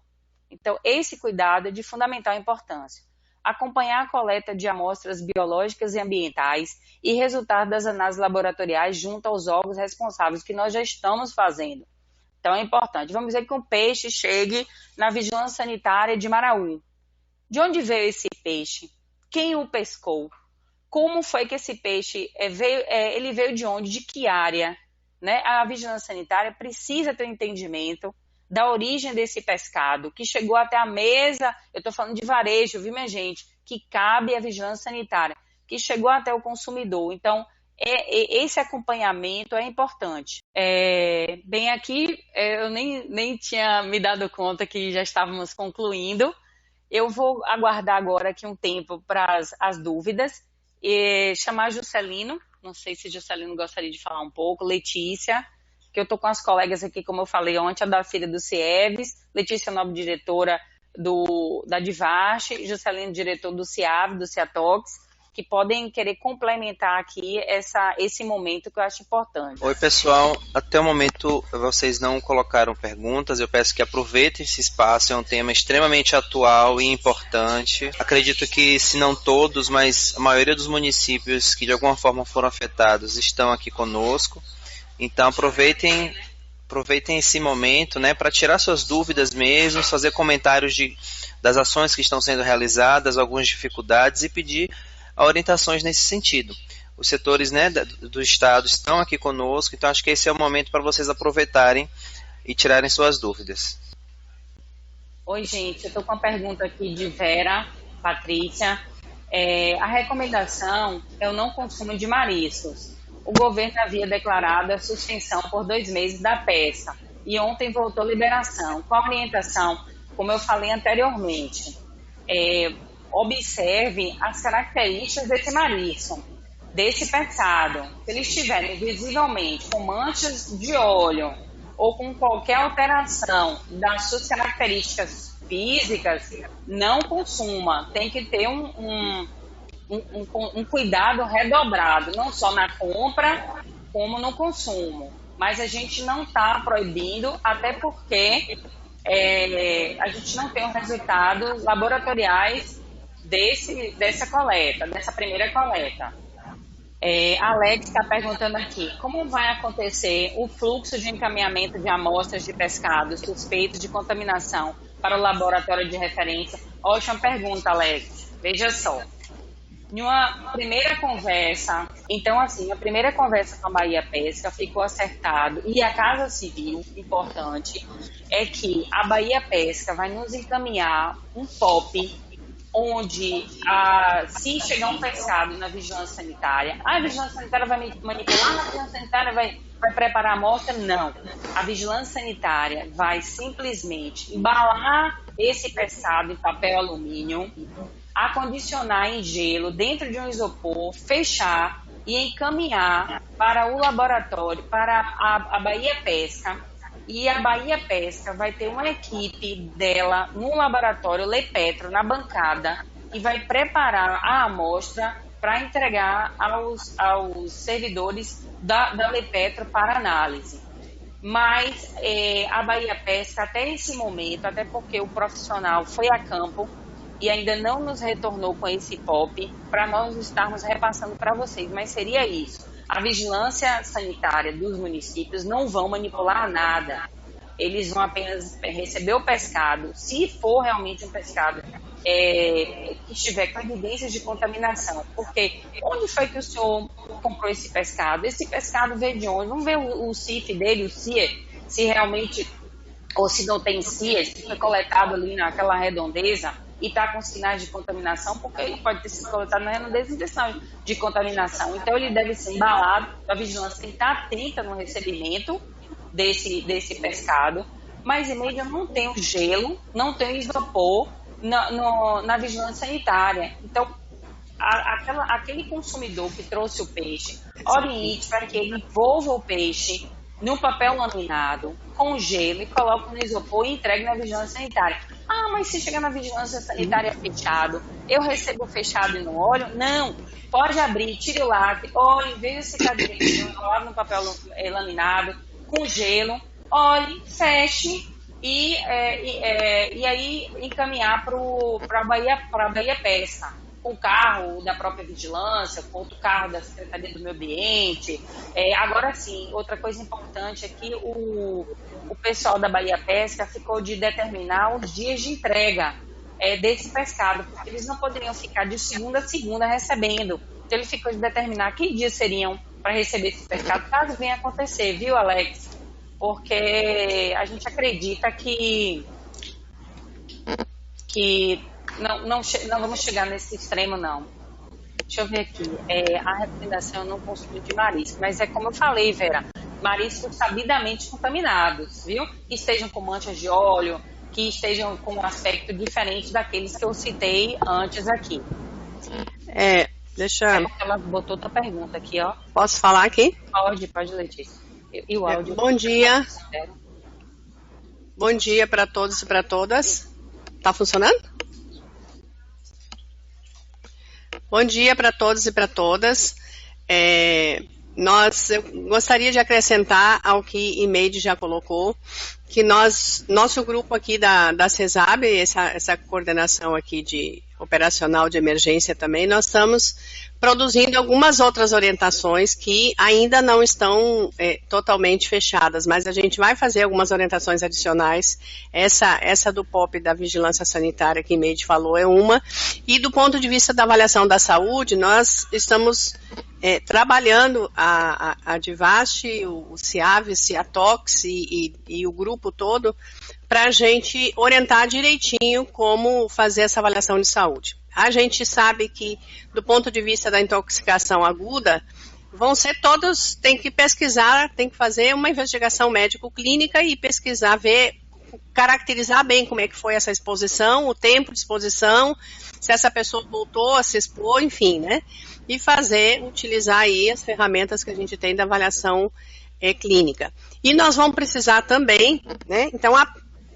Então, esse cuidado é de fundamental importância. Acompanhar a coleta de amostras biológicas e ambientais e resultados das análises laboratoriais junto aos órgãos responsáveis, que nós já estamos fazendo. Então, é importante. Vamos dizer que um peixe chegue na vigilância sanitária de Maraú. De onde veio esse peixe? Quem o pescou? Como foi que esse peixe veio? Ele veio de onde? De que área? Né? A vigilância sanitária precisa ter um entendimento da origem desse pescado, que chegou até a mesa, eu estou falando de varejo, viu, minha gente? Que cabe à vigilância sanitária, que chegou até o consumidor. Então, esse acompanhamento é importante. Bem, aqui eu nem tinha me dado conta que já estávamos concluindo. Eu vou aguardar agora aqui um tempo para as dúvidas e chamar Juscelino. Não sei se Juscelino gostaria de falar um pouco, Letícia, que eu estou com as colegas aqui, como eu falei ontem, a Dacília do CIEVs, Letícia Nobre, diretora da Divache, Juscelino, diretor do CIAV, do CIATOX, que podem querer complementar aqui esse momento que eu acho importante. Oi, pessoal. Até o momento vocês não colocaram perguntas. Eu peço que aproveitem esse espaço. É um tema extremamente atual e importante. Acredito que, se não todos, mas a maioria dos municípios que de alguma forma foram afetados estão aqui conosco. Então aproveitem esse momento, né, para tirar suas dúvidas mesmo, fazer comentários das ações que estão sendo realizadas, algumas dificuldades e pedir orientações nesse sentido. Os setores, né, do Estado estão aqui conosco, então acho que esse é o momento para vocês aproveitarem e tirarem suas dúvidas. Oi, gente, eu estou com uma pergunta aqui de Vera Patrícia. A recomendação é o não consumo de mariscos. O governo havia declarado a suspensão por 2 meses da pesca e ontem voltou a liberação. Com a orientação, como eu falei anteriormente, observe as características desse marisco, desse pescado. Se eles estiverem visivelmente com manchas de óleo ou com qualquer alteração das suas características físicas, não consuma. Tem que ter um cuidado redobrado, não só na compra, como no consumo. Mas a gente não está proibindo, até porque a gente não tem os resultados laboratoriais dessa coleta, dessa primeira coleta. Alex está perguntando aqui, como vai acontecer o fluxo de encaminhamento de amostras de pescado suspeitos de contaminação para o laboratório de referência? Ótima pergunta, Alex. Veja só. Em uma primeira conversa, então assim, a primeira conversa com a Bahia Pesca ficou acertado, e a Casa Civil, importante, é que a Bahia Pesca vai nos encaminhar um POP, onde se chegar um pescado na vigilância sanitária, a vigilância sanitária vai manipular, a vigilância sanitária vai preparar a amostra? Não. A vigilância sanitária vai simplesmente embalar esse pescado em papel alumínio, acondicionar em gelo dentro de um isopor, fechar e encaminhar para o laboratório, para a Bahia Pesca, E a Bahia Pesca vai ter uma equipe dela no laboratório Lepetro, na bancada, e vai preparar a amostra para entregar aos servidores da Lepetro para análise. Mas a Bahia Pesca, até esse momento, até porque o profissional foi a campo e ainda não nos retornou com esse POP, para nós estarmos repassando para vocês, mas seria isso. A vigilância sanitária dos municípios não vão manipular nada. Eles vão apenas receber o pescado, se for realmente um pescado que estiver com evidências de contaminação. Porque onde foi que o senhor comprou esse pescado? Esse pescado veio de onde? Vamos ver o CIF dele, o CIE, se realmente, ou se não tem CIE, se foi coletado ali naquela redondeza e está com sinais de contaminação, porque ele pode ter sido coletado na redondeza e ter sinais de contaminação. Então, ele deve ser embalado, a vigilância tem que estar atenta no recebimento desse pescado, mas em média não tem o gelo, não tem o isopor na vigilância sanitária. Então, aquele consumidor que trouxe o peixe, oriente para que ele envolva o peixe num papel laminado, com gelo e coloque no isopor e entregue na vigilância sanitária. Ah, mas se chegar na vigilância sanitária fechado, eu recebo fechado e não olho? Não, pode abrir, tire o lacre, olhe, veja se está direitinho, enrolado no papel laminado, com gelo, olhe, feche e aí encaminhar para a Bahia Pesca, com o carro da própria vigilância, com outro carro da Secretaria do Meio Ambiente. Agora sim, outra coisa importante é que o pessoal da Bahia Pesca ficou de determinar os dias de entrega desse pescado, porque eles não poderiam ficar de segunda a segunda recebendo. Então ele ficou de determinar que dias seriam para receber esse pescado, caso venha acontecer, viu, Alex? Porque a gente acredita que não vamos chegar nesse extremo, não. Deixa eu ver aqui. A recomendação eu não consumo de marisco, mas é como eu falei, Vera, mariscos sabidamente contaminados, viu? Que estejam com manchas de óleo, que estejam com um aspecto diferente daqueles que eu citei antes aqui. Deixa... Ela botou outra pergunta aqui, ó. Posso falar aqui? Pode, Letícia. E o áudio? Bom dia. Bom dia para todos e para todas. Tá funcionando? Bom dia para todos e para todas. Eu gostaria de acrescentar ao que Imeide já colocou, que nosso grupo aqui da CESAB, essa coordenação aqui de operacional de emergência também, nós estamos produzindo algumas outras orientações que ainda não estão totalmente fechadas, mas a gente vai fazer algumas orientações adicionais. Essa do POP da vigilância sanitária que Imeide falou é uma, e do ponto de vista da avaliação da saúde, nós estamos trabalhando a Divast, o CIAVES, a Tox e o grupo todo para a gente orientar direitinho como fazer essa avaliação de saúde. A gente sabe que, do ponto de vista da intoxicação aguda, vão ser todos, tem que pesquisar, tem que fazer uma investigação médico-clínica e pesquisar, caracterizar bem como é que foi essa exposição, o tempo de exposição, se essa pessoa voltou a se expor, enfim, né? E utilizar aí as ferramentas que a gente tem da avaliação clínica. E nós vamos precisar também, né? Então,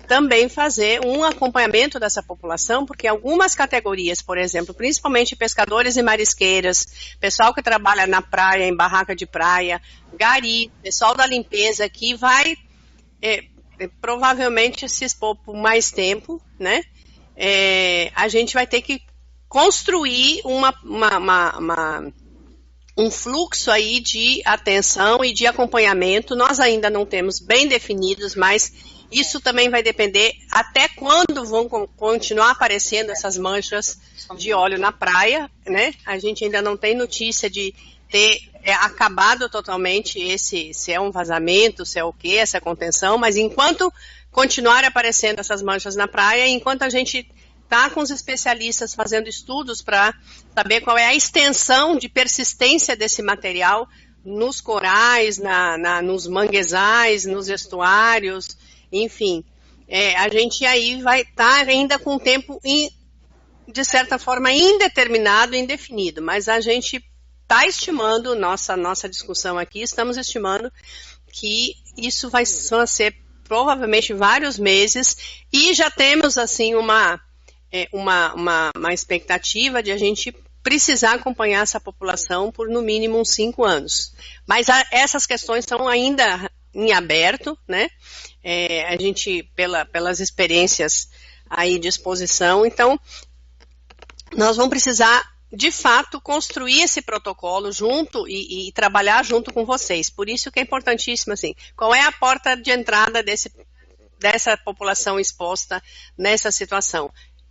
também fazer um acompanhamento dessa população, porque algumas categorias, por exemplo, principalmente pescadores e marisqueiras, pessoal que trabalha na praia, em barraca de praia, gari, pessoal da limpeza, que vai provavelmente se expor por mais tempo, né? A gente vai ter que construir um fluxo aí de atenção e de acompanhamento. Nós ainda não temos bem definidos, mas isso também vai depender até quando vão continuar aparecendo essas manchas de óleo na praia, né? A gente ainda não tem notícia de ter acabado totalmente se é um vazamento, se é o quê, essa contenção, mas enquanto continuar aparecendo essas manchas na praia, enquanto a gente está com os especialistas fazendo estudos para saber qual é a extensão de persistência desse material nos corais, nos manguezais, nos estuários, enfim, a gente aí vai estar ainda com tempo, de certa forma, indeterminado, indefinido, mas a gente está estimando, nossa discussão aqui, estamos estimando que isso vai ser provavelmente vários meses, e já temos assim uma expectativa de a gente precisar acompanhar essa população por no mínimo uns 5 anos. Mas essas questões estão ainda em aberto, né? A gente, pelas experiências aí de exposição, então nós vamos precisar, de fato, construir esse protocolo junto e trabalhar junto com vocês. Por isso que é importantíssimo, assim, qual é a porta de entrada dessa população exposta nessa situação?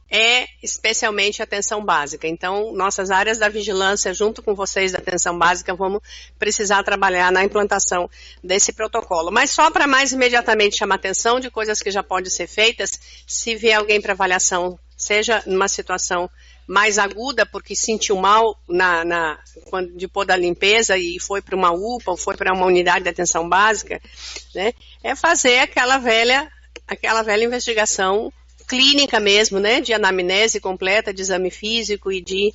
É especialmente a atenção básica. Então, nossas áreas da vigilância, junto com vocês da atenção básica, vamos precisar trabalhar na implantação desse protocolo. Mas só para mais imediatamente chamar atenção de coisas que já podem ser feitas, se vier alguém para avaliação, seja numa situação mais aguda, porque sentiu mal depois da limpeza e foi para uma UPA ou foi para uma unidade de atenção básica, né, é fazer aquela velha investigação clínica mesmo, né, de anamnese completa, de exame físico e de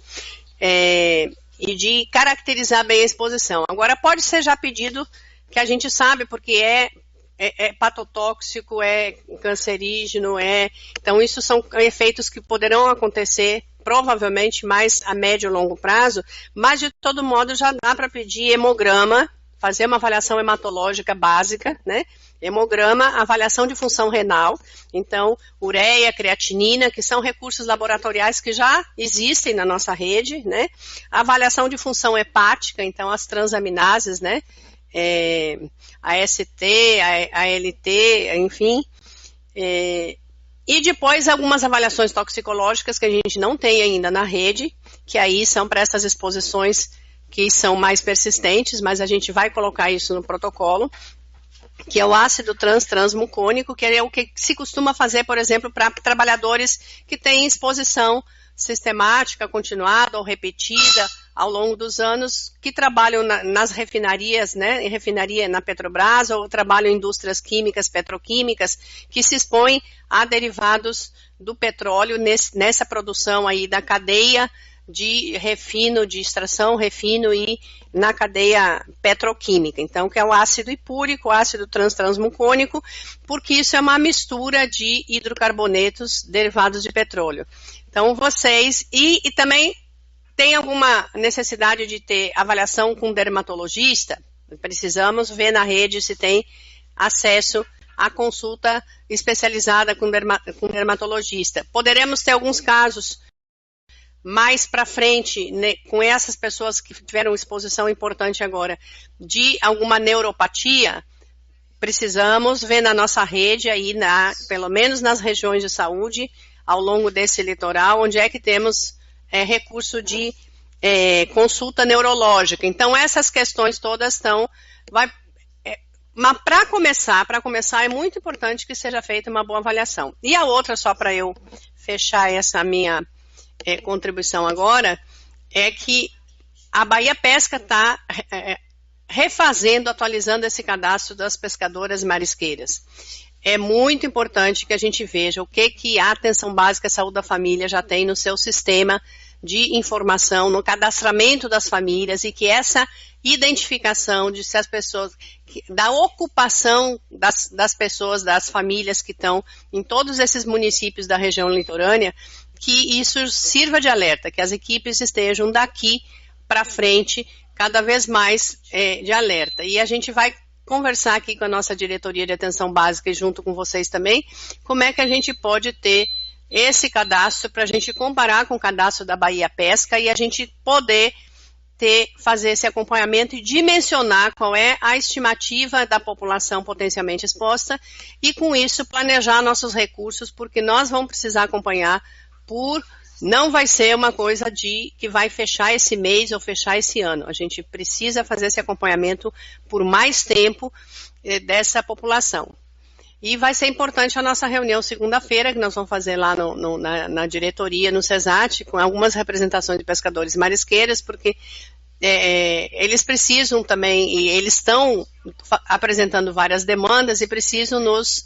caracterizar bem a exposição. Agora, pode ser já pedido, que a gente sabe, porque é patotóxico, é cancerígeno, então isso são efeitos que poderão acontecer provavelmente mais a médio e longo prazo, mas de todo modo já dá para pedir hemograma, fazer uma avaliação hematológica básica, né? Hemograma, avaliação de função renal, então ureia, creatinina, que são recursos laboratoriais que já existem na nossa rede, né? Avaliação de função hepática, então as transaminases, né? A ST, a ALT, enfim, e depois algumas avaliações toxicológicas que a gente não tem ainda na rede, que aí são para essas exposições que são mais persistentes, mas a gente vai colocar isso no protocolo, que é o ácido transmucônico, que é o que se costuma fazer, por exemplo, para trabalhadores que têm exposição sistemática, continuada ou repetida ao longo dos anos, que trabalham nas refinarias, né, em refinaria na Petrobras, ou trabalham em indústrias químicas, petroquímicas, que se expõem a derivados do petróleo nessa produção aí da cadeia de refino, de extração, refino e na cadeia petroquímica. Então, que é o ácido hipúrico, o ácido transmucônico, porque isso é uma mistura de hidrocarbonetos derivados de petróleo. Então, vocês, e também tem alguma necessidade de ter avaliação com dermatologista? Precisamos ver na rede se tem acesso à consulta especializada com dermatologista. Poderemos ter alguns casos mais para frente, né, com essas pessoas que tiveram exposição importante agora, de alguma neuropatia. Precisamos ver na nossa rede, aí pelo menos nas regiões de saúde, ao longo desse litoral, onde é que temos recurso de consulta neurológica. Então, essas questões todas estão... mas para começar, é muito importante que seja feita uma boa avaliação. E a outra, só para eu fechar essa minha contribuição agora, é que a Bahia Pesca está refazendo, atualizando esse cadastro das pescadoras marisqueiras. É muito importante que a gente veja o que a Atenção Básica à Saúde da Família já tem no seu sistema de informação, no cadastramento das famílias, e que essa identificação de se as pessoas, da ocupação das pessoas, das famílias que estão em todos esses municípios da região litorânea, que isso sirva de alerta, que as equipes estejam daqui para frente cada vez mais de alerta. E a gente vai conversar aqui com a nossa diretoria de atenção básica e junto com vocês também, como é que a gente pode ter esse cadastro para a gente comparar com o cadastro da Bahia Pesca e a gente poder fazer esse acompanhamento e dimensionar qual é a estimativa da população potencialmente exposta e com isso planejar nossos recursos, porque nós vamos precisar acompanhar não vai ser uma coisa que vai fechar esse mês ou fechar esse ano. A gente precisa fazer esse acompanhamento por mais tempo dessa população. E vai ser importante a nossa reunião segunda-feira, que nós vamos fazer lá na diretoria, no CESAT, com algumas representações de pescadores marisqueiros, porque eles precisam também, e eles estão apresentando várias demandas e precisam nos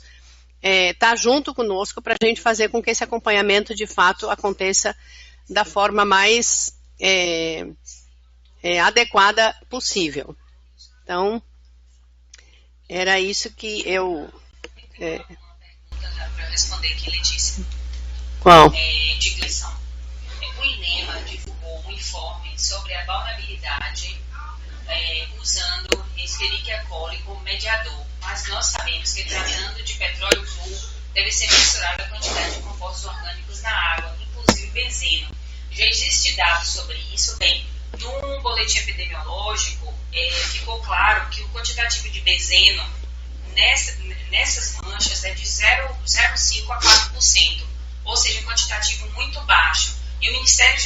estar junto conosco para a gente fazer com que esse acompanhamento de fato aconteça da forma mais adequada possível. Então, era isso que eu Para eu responder aqui, Letícia. Qual? De Gleison. O INEMA divulgou um informe sobre a vulnerabilidade usando Escherichia coli como mediador, mas nós sabemos que tratando de petróleo puro deve ser mensurada a quantidade de compostos orgânicos na água, inclusive benzeno. Já existe dados sobre isso? Bem, num boletim epidemiológico ficou claro que o quantitativo de benzeno nessas manchas é de 0,5% a 4%, ou seja, um quantitativo muito baixo. E o Ministério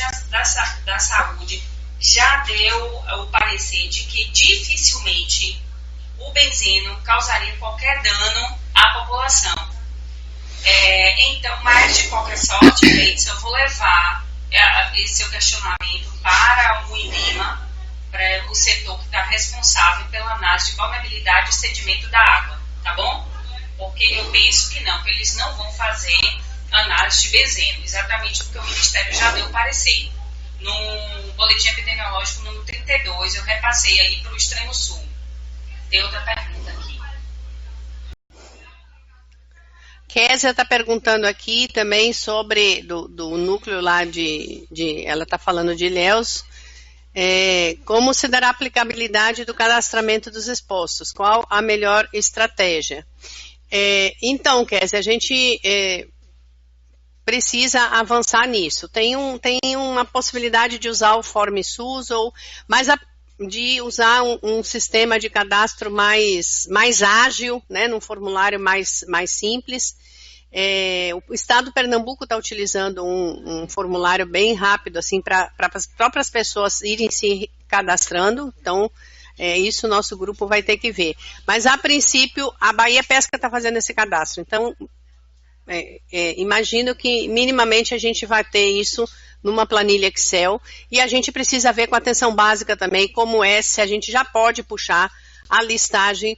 da Saúde já deu o parecer de que dificilmente o benzeno causaria qualquer dano à população. Então, mas de qualquer sorte, Letícia, eu vou levar esse seu questionamento para o INEMA, para o setor que está responsável pela análise de vulnerabilidade e excedimento da água, tá bom? Porque eu penso que eles não vão fazer análise de benzeno, exatamente porque o Ministério já deu o parecer. No boletim epidemiológico número 32, eu repassei aí para o extremo sul. Tem outra pergunta aqui. Kézia está perguntando aqui também sobre do núcleo lá ela está falando de Ilhéus, como se dará a aplicabilidade do cadastramento dos expostos, qual a melhor estratégia? Então, Kézia, a gente precisa avançar nisso. Tem uma possibilidade de usar o Form SUS, de usar um sistema de cadastro mais ágil, né, num formulário mais simples. O Estado do Pernambuco está utilizando um formulário bem rápido, assim, para as próprias pessoas irem se cadastrando. Então, isso o nosso grupo vai ter que ver. Mas, a princípio, a Bahia Pesca está fazendo esse cadastro. Então, imagino que minimamente a gente vai ter isso numa planilha Excel, e a gente precisa ver com a atenção básica também como se a gente já pode puxar a listagem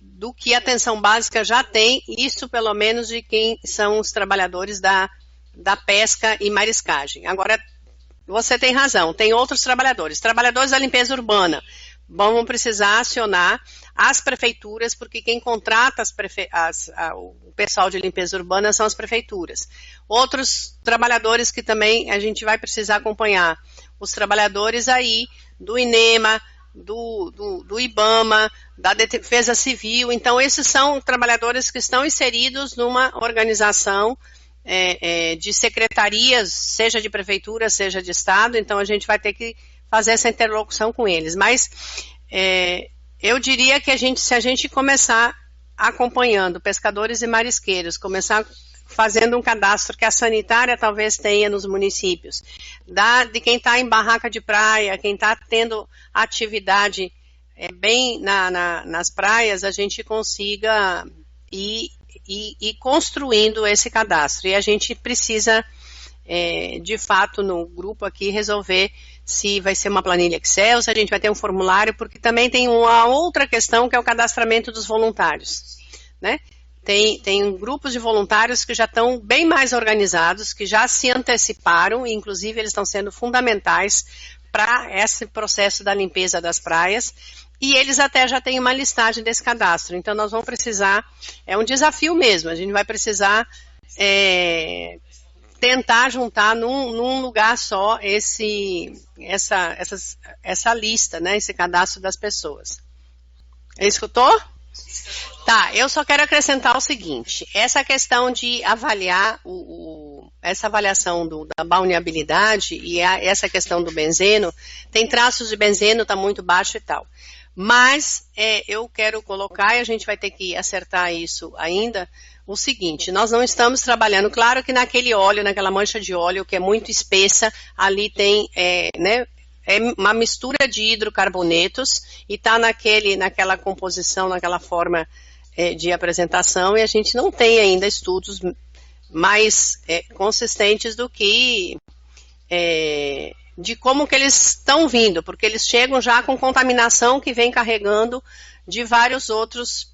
do que a atenção básica já tem, isso pelo menos de quem são os trabalhadores da pesca e mariscagem. Agora, você tem razão, tem outros trabalhadores da limpeza urbana, vão precisar acionar as prefeituras, porque quem contrata o pessoal de limpeza urbana são as prefeituras. Outros trabalhadores que também a gente vai precisar acompanhar, os trabalhadores aí do INEMA, do IBAMA, da Defesa Civil. Então, esses são trabalhadores que estão inseridos numa organização de secretarias, seja de prefeitura, seja de estado. Então, a gente vai ter que fazer essa interlocução com eles. Mas eu diria que se a gente começar acompanhando pescadores e marisqueiros, começar fazendo um cadastro que a sanitária talvez tenha nos municípios, de quem está em barraca de praia, quem está tendo atividade bem nas praias, a gente consiga ir construindo esse cadastro. E a gente precisa, de fato, no grupo aqui, resolver se vai ser uma planilha Excel, se a gente vai ter um formulário, porque também tem uma outra questão que é o cadastramento dos voluntários, né? Tem grupos de voluntários que já estão bem mais organizados, que já se anteciparam, e inclusive eles estão sendo fundamentais para esse processo da limpeza das praias, e eles até já têm uma listagem desse cadastro. Então nós vamos precisar, é um desafio mesmo, a gente vai precisar tentar juntar num lugar só essa lista, né, esse cadastro das pessoas. Escutou? Tá, eu só quero acrescentar o seguinte, essa questão de avaliar, essa avaliação da balneabilidade e essa questão do benzeno, tem traços de benzeno, está muito baixo e tal. Mas eu quero colocar, e a gente vai ter que acertar isso ainda, o seguinte, nós não estamos trabalhando, claro que naquele óleo, naquela mancha de óleo que é muito espessa, ali tem, né, uma mistura de hidrocarbonetos e está naquela composição, naquela forma de apresentação, e a gente não tem ainda estudos mais consistentes do que de como que eles estão vindo, porque eles chegam já com contaminação que vem carregando de vários outros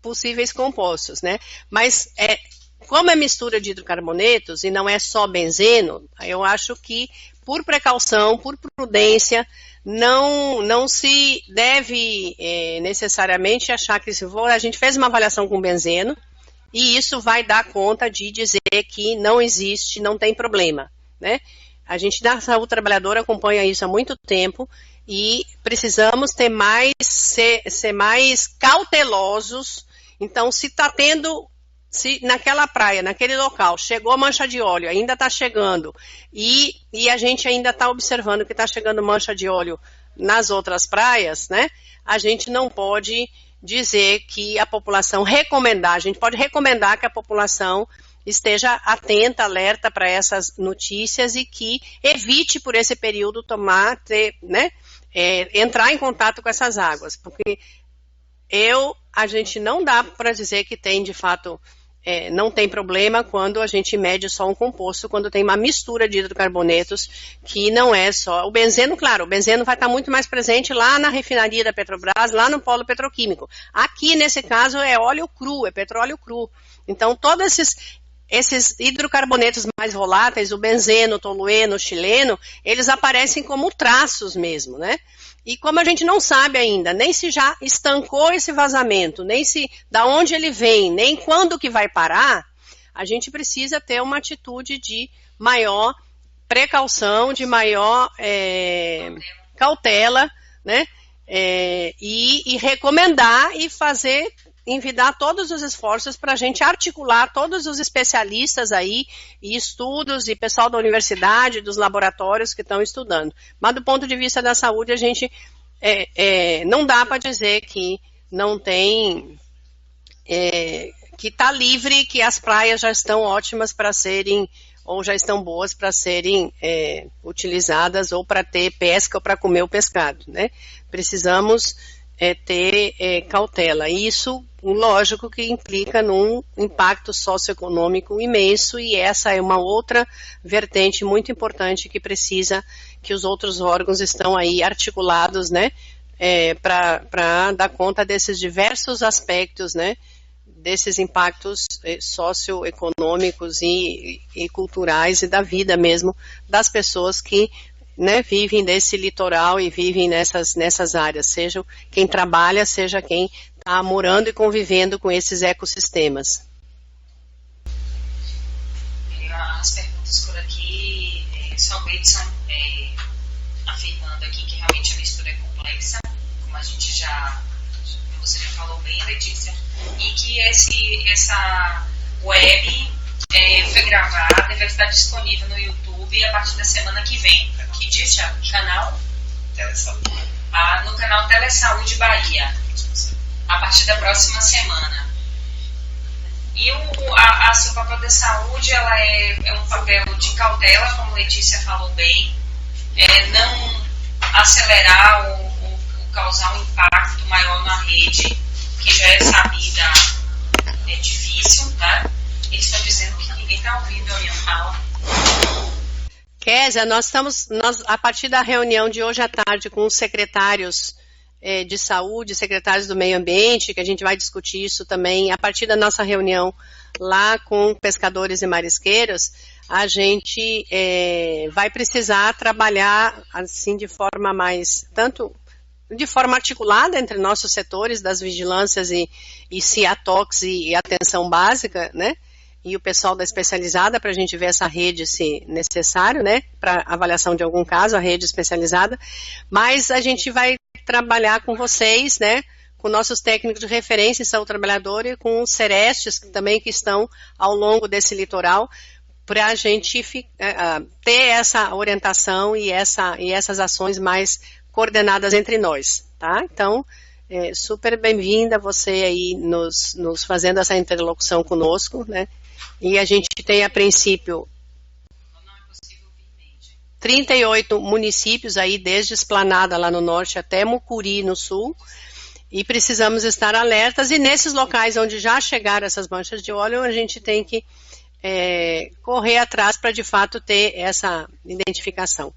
possíveis compostos, né? Mas como é mistura de hidrocarbonetos e não é só benzeno, eu acho que por precaução, por prudência, não se deve necessariamente achar que a gente fez uma avaliação com benzeno e isso vai dar conta de dizer que não existe, não tem problema, né? A gente da saúde trabalhadora acompanha isso há muito tempo e precisamos ser mais cautelosos. Então, se naquela praia, naquele local, chegou mancha de óleo, ainda está chegando, e a gente ainda está observando que está chegando mancha de óleo nas outras praias, né? A gente não pode dizer que a população a gente pode recomendar que a população esteja atenta, alerta para essas notícias e que evite por esse período entrar em contato com essas águas, porque a gente não dá para dizer que tem, de fato, não tem problema quando a gente mede só um composto, quando tem uma mistura de hidrocarbonetos, que não é só... O benzeno, claro, o benzeno vai estar muito mais presente lá na refinaria da Petrobras, lá no polo petroquímico. Aqui, nesse caso, é óleo cru, é petróleo cru. Então, todos esses hidrocarbonetos mais voláteis, o benzeno, o tolueno, o chileno, eles aparecem como traços mesmo, né? E como a gente não sabe ainda, nem se já estancou esse vazamento, nem se da onde ele vem, nem quando que vai parar, a gente precisa ter uma atitude de maior precaução, de maior cautela, né? E recomendar e envidar todos os esforços para a gente articular todos os especialistas aí, e estudos, e pessoal da universidade, dos laboratórios que estão estudando. Mas do ponto de vista da saúde, a gente não dá para dizer que não tem, que está livre, que as praias já estão ótimas para serem, ou já estão boas para serem utilizadas, ou para ter pesca, ou para comer o pescado, né? Precisamos ter cautela. Isso, lógico, que implica num impacto socioeconômico imenso, e essa é uma outra vertente muito importante que precisa que os outros órgãos estão aí articulados, né, para dar conta desses diversos aspectos, né, desses impactos socioeconômicos e culturais e da vida mesmo das pessoas que, né, vivem desse litoral e vivem nessas áreas, seja quem trabalha, seja quem está morando e convivendo com esses ecossistemas. As perguntas por aqui somente são afirmando aqui que realmente a mistura é complexa, como você já falou bem, Letícia, e que essa web foi gravada e vai estar disponível no YouTube a partir da semana que vem. Que diz, Thiago? Canal? Telesaúde. No canal Telesaúde Bahia, a partir da próxima semana. E o papel da saúde, ela é um papel de cautela, como Letícia falou bem, não acelerar ou causar um impacto maior na rede, que já é sabida, é difícil, tá? Eles estão dizendo que ninguém está ouvindo a minha fala. Kézia, nós a partir da reunião de hoje à tarde com os secretários de saúde, secretários do meio ambiente, que a gente vai discutir isso também, a partir da nossa reunião lá com pescadores e marisqueiros, a gente vai precisar trabalhar assim de forma de forma articulada entre nossos setores das vigilâncias e CIATOX e atenção básica, né? E o pessoal da especializada, para a gente ver essa rede, se necessário, né, para avaliação de algum caso, a rede especializada, mas a gente vai trabalhar com vocês, né, com nossos técnicos de referência em saúde trabalhadora e com os serestes também que estão ao longo desse litoral, para a gente ter essa orientação e essas ações mais coordenadas entre nós, tá? Então, super bem-vinda você aí nos fazendo essa interlocução conosco, né? E a gente tem, a princípio, 38 municípios aí, desde Esplanada lá no norte até Mucuri no sul, e precisamos estar alertas, e nesses locais onde já chegaram essas manchas de óleo, a gente tem que correr atrás para, de fato, ter essa identificação.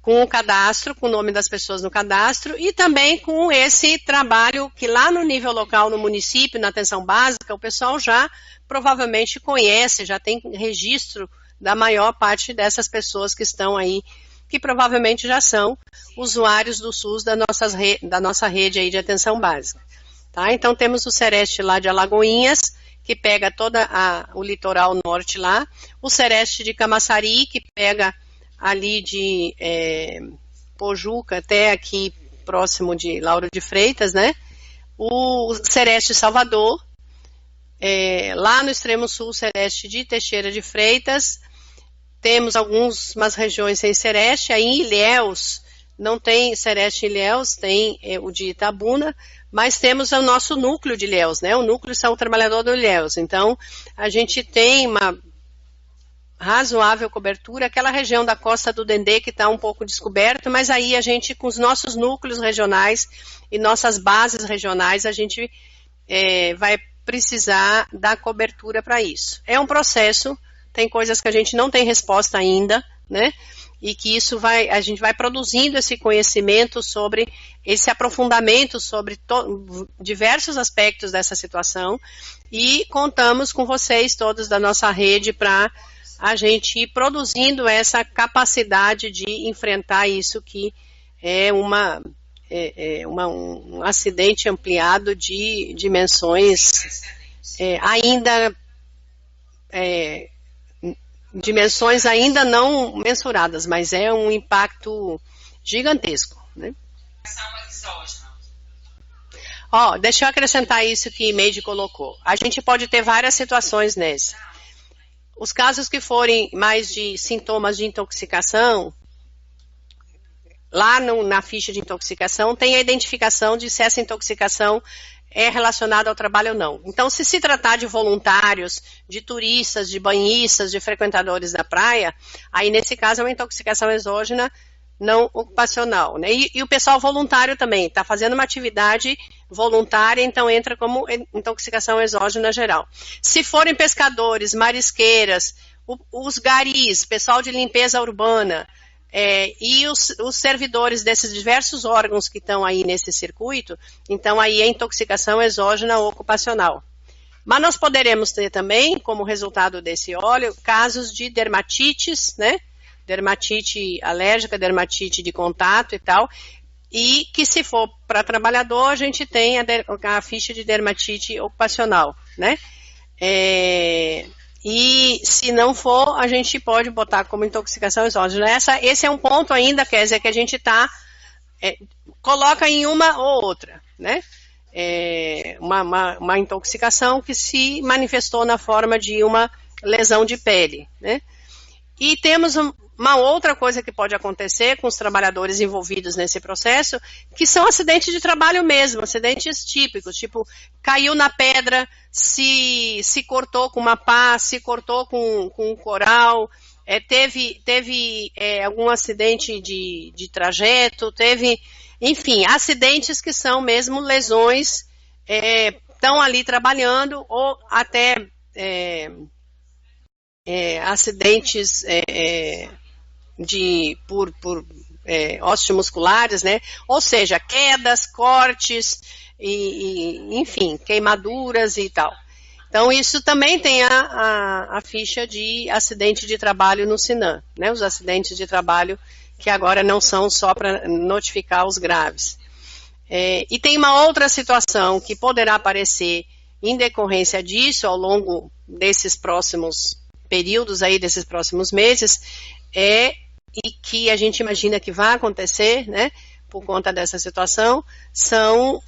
Com o cadastro, com o nome das pessoas no cadastro, e também com esse trabalho que lá no nível local, no município, na atenção básica, o pessoal já provavelmente conhece, já tem registro da maior parte dessas pessoas que estão aí que provavelmente já são usuários do SUS da nossa rede aí de atenção básica. Tá? Então temos o Sereste lá de Alagoinhas, que pega todo o litoral norte lá, o Sereste de Camaçari, que pega ali de Pojuca até aqui próximo de Lauro de Freitas, né? O Sereste Salvador, lá no extremo sul, o Sereste de Teixeira de Freitas. Temos algumas regiões sem Sereste, aí em Ilhéus, não tem Sereste em Ilhéus, tem o de Itabuna, mas temos o nosso núcleo de Ilhéus, né? O núcleo São Trabalhador do Ilhéus. Então, a gente tem uma razoável cobertura, aquela região da Costa do Dendê que está um pouco descoberto, mas aí a gente, com os nossos núcleos regionais e nossas bases regionais, a gente vai precisar dar cobertura para isso. É um processo, tem coisas que a gente não tem resposta ainda, né? E que a gente vai produzindo esse conhecimento sobre, esse aprofundamento sobre diversos aspectos dessa situação, e contamos com vocês todos da nossa rede para a gente ir produzindo essa capacidade de enfrentar isso, que é um acidente ampliado de dimensões dimensões ainda não mensuradas, mas é um impacto gigantesco, né? Deixa eu acrescentar isso que Imeide colocou. A gente pode ter várias situações nessa. Os casos que forem mais de sintomas de intoxicação, lá na ficha de intoxicação, tem a identificação de se essa intoxicação é relacionada ao trabalho ou não. Então, se tratar de voluntários, de turistas, de banhistas, de frequentadores da praia, aí nesse caso é uma intoxicação exógena não ocupacional, né? E o pessoal voluntário também, está fazendo uma atividade voluntária, então entra como intoxicação exógena geral. Se forem pescadores, marisqueiras, os garis, pessoal de limpeza urbana, e os servidores desses diversos órgãos que estão aí nesse circuito, então aí é intoxicação exógena ocupacional. Mas nós poderemos ter também, como resultado desse óleo, casos de dermatites, né? Dermatite alérgica, dermatite de contato e tal, e que se for para trabalhador, a gente tem a ficha de dermatite ocupacional, né? E se não for, a gente pode botar como intoxicação exógena. Esse é um ponto ainda, quer dizer, que a gente coloca em uma ou outra, né? Uma intoxicação que se manifestou na forma de uma lesão de pele, né? E temos uma outra coisa que pode acontecer com os trabalhadores envolvidos nesse processo, que são acidentes de trabalho mesmo, acidentes típicos, tipo, caiu na pedra, se cortou com uma pá, se cortou com um coral, teve algum acidente de trajeto, enfim, acidentes que são mesmo lesões, estão ali trabalhando, ou até acidentes por osteomusculares, né? Ou seja, quedas, cortes, enfim, queimaduras e tal. Então, isso também tem a ficha de acidente de trabalho no SINAM, né? Os acidentes de trabalho que agora não são só para notificar os graves. E tem uma outra situação que poderá aparecer em decorrência disso ao longo desses próximos períodos aí, desses próximos meses, e que a gente imagina que vai acontecer, né, por conta dessa situação, são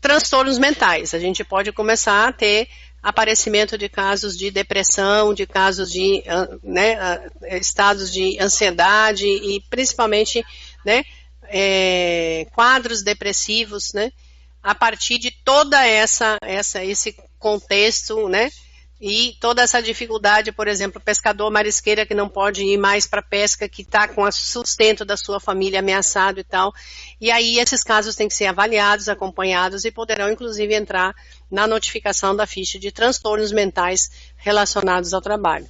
transtornos mentais. A gente pode começar a ter aparecimento de casos de depressão, de casos de estados de ansiedade e principalmente, né, quadros depressivos, né, a partir de toda esse contexto, né, e toda essa dificuldade, por exemplo, pescador, marisqueira que não pode ir mais para pesca, que está com o sustento da sua família ameaçado e tal. E aí esses casos têm que ser avaliados, acompanhados e poderão inclusive entrar na notificação da ficha de transtornos mentais relacionados ao trabalho.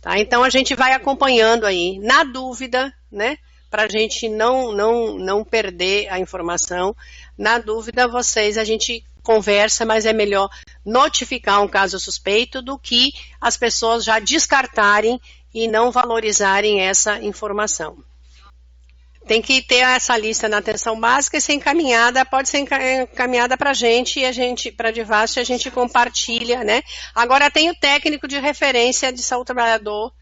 Tá? Então a gente vai acompanhando aí, na dúvida, né, para a gente não perder a informação. Na dúvida, a gente conversa, mas é melhor notificar um caso suspeito do que as pessoas já descartarem e não valorizarem essa informação. tem que ter essa lista na atenção básica e ser encaminhada, pode ser encaminhada para a gente, e a gente, para a Advast, a gente compartilha, né? Agora tem o técnico de referência de saúde do trabalhador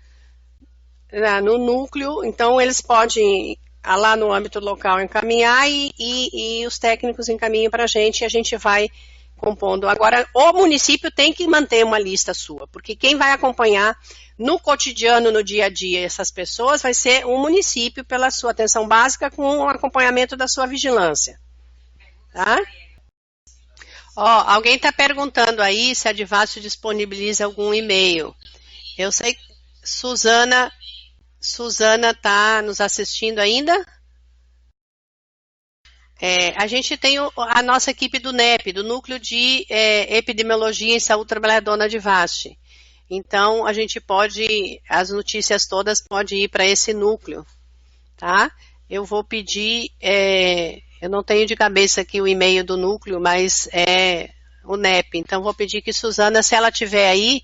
no núcleo, então eles podem, lá no âmbito local, encaminhar e os técnicos encaminham para a gente e a gente vai compondo. Agora, o município tem que manter uma lista sua, porque quem vai acompanhar no cotidiano, no dia a dia, essas pessoas vai ser o município pela sua atenção básica com o acompanhamento da sua vigilância. Tá? Ó, alguém está perguntando aí se a Advast disponibiliza algum e-mail. Eu sei que Suzana está nos assistindo ainda? A gente tem a nossa equipe do NEP, do Núcleo de Epidemiologia em Saúde Trabalhador na Advast. Então, a gente pode, as notícias todas podem ir para esse núcleo, tá? Eu vou pedir, eu não tenho de cabeça aqui o e-mail do núcleo, mas é o NEP. Então, vou pedir que Suzana, se ela estiver aí,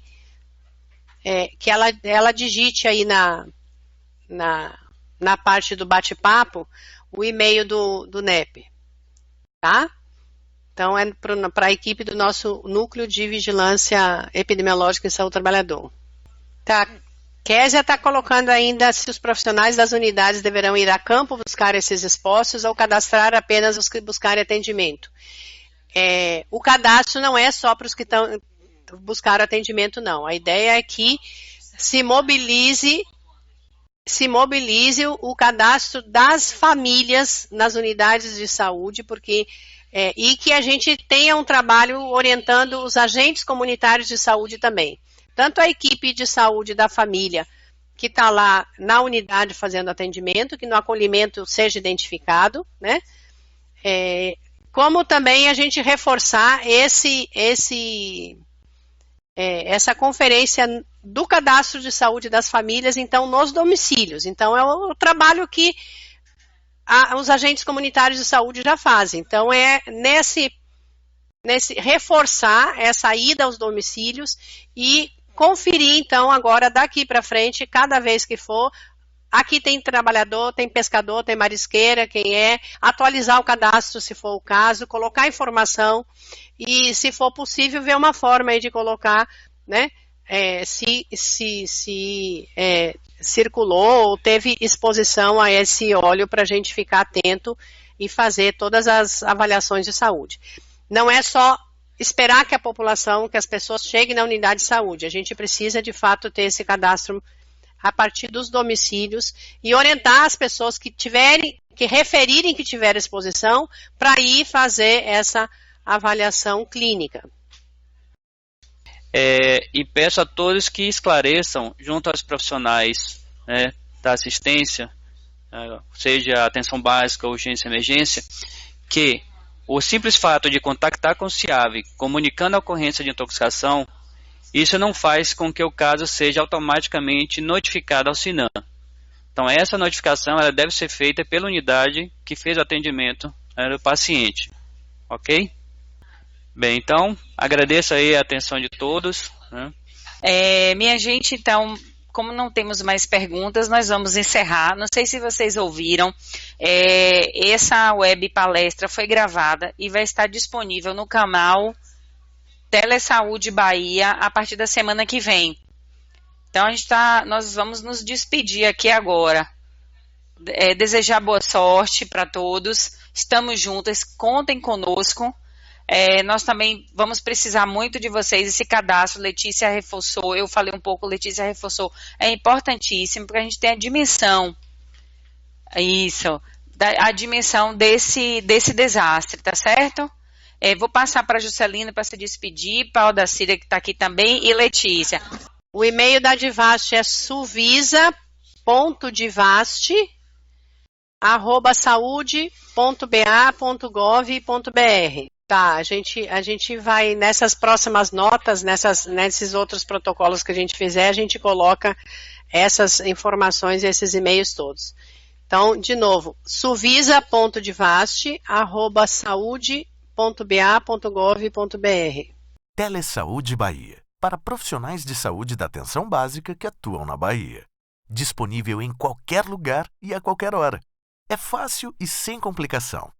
que ela digite aí na parte do bate-papo o e-mail do NEP, tá? Então, é para a equipe do nosso Núcleo de Vigilância Epidemiológica em Saúde do Trabalhador. Tá. Késia está colocando ainda se os profissionais das unidades deverão ir a campo buscar esses expostos ou cadastrar apenas os que buscarem atendimento. O cadastro não é só para os que estão buscar atendimento, não. A ideia é que se mobilize o cadastro das famílias nas unidades de saúde, porque e que a gente tenha um trabalho orientando os agentes comunitários de saúde também. Tanto a equipe de saúde da família, que está lá na unidade fazendo atendimento, que no acolhimento seja identificado, né? Como também a gente reforçar essa conferência do cadastro de saúde das famílias, então, nos domicílios. Então, é o trabalho que os agentes comunitários de saúde já fazem. Então, nesse reforçar essa ida aos domicílios e conferir, então, agora, daqui para frente, cada vez que for, aqui tem trabalhador, tem pescador, tem marisqueira, atualizar o cadastro, se for o caso, colocar informação e, se for possível, ver uma forma aí de colocar, né, se circulou ou teve exposição a esse óleo para a gente ficar atento e fazer todas as avaliações de saúde. Não é só esperar que a população, que as pessoas cheguem na unidade de saúde. A gente precisa, de fato, ter esse cadastro a partir dos domicílios e orientar as pessoas que referirem que tiveram exposição para ir fazer essa avaliação clínica. E peço a todos que esclareçam, junto aos profissionais, né, da assistência, seja atenção básica, urgência e emergência, que o simples fato de contactar com o CIAV, comunicando a ocorrência de intoxicação, isso não faz com que o caso seja automaticamente notificado ao SINAM. Então, essa notificação ela deve ser feita pela unidade que fez o atendimento do paciente. Ok? Bem, então, agradeço aí a atenção de todos, né? Minha gente, então, como não temos mais perguntas, nós vamos encerrar. Não sei se vocês ouviram, essa web palestra foi gravada e vai estar disponível no canal Telesaúde Bahia a partir da semana que vem. Então, nós vamos nos despedir aqui agora. Desejar boa sorte para todos. Estamos juntos, contem conosco. Nós também vamos precisar muito de vocês. Esse cadastro, Letícia reforçou, eu falei um pouco, Letícia reforçou, é importantíssimo, porque a gente tem a dimensão, a dimensão desse desastre, tá certo? Vou passar para a Juscelina para se despedir, para a Odacília, que está aqui também, e Letícia. O e-mail da Advast é suvisa.divast@saude.ba.gov.br. Tá, a gente vai, nessas próximas notas, nesses outros protocolos que a gente fizer, a gente coloca essas informações e esses e-mails todos. Então, de novo, suvisa.divast@saude.ba.gov.br. Telesaúde Bahia, para profissionais de saúde da atenção básica que atuam na Bahia. Disponível em qualquer lugar e a qualquer hora. É fácil e sem complicação.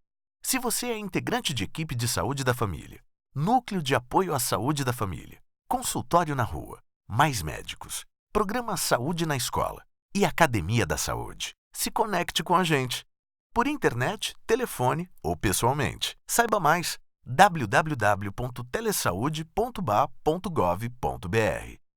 Se você é integrante de equipe de saúde da família, núcleo de apoio à saúde da família, consultório na rua, mais médicos, programa Saúde na Escola e Academia da Saúde, se conecte com a gente. Por internet, telefone ou pessoalmente. Saiba mais: www.telesaude.ba.gov.br.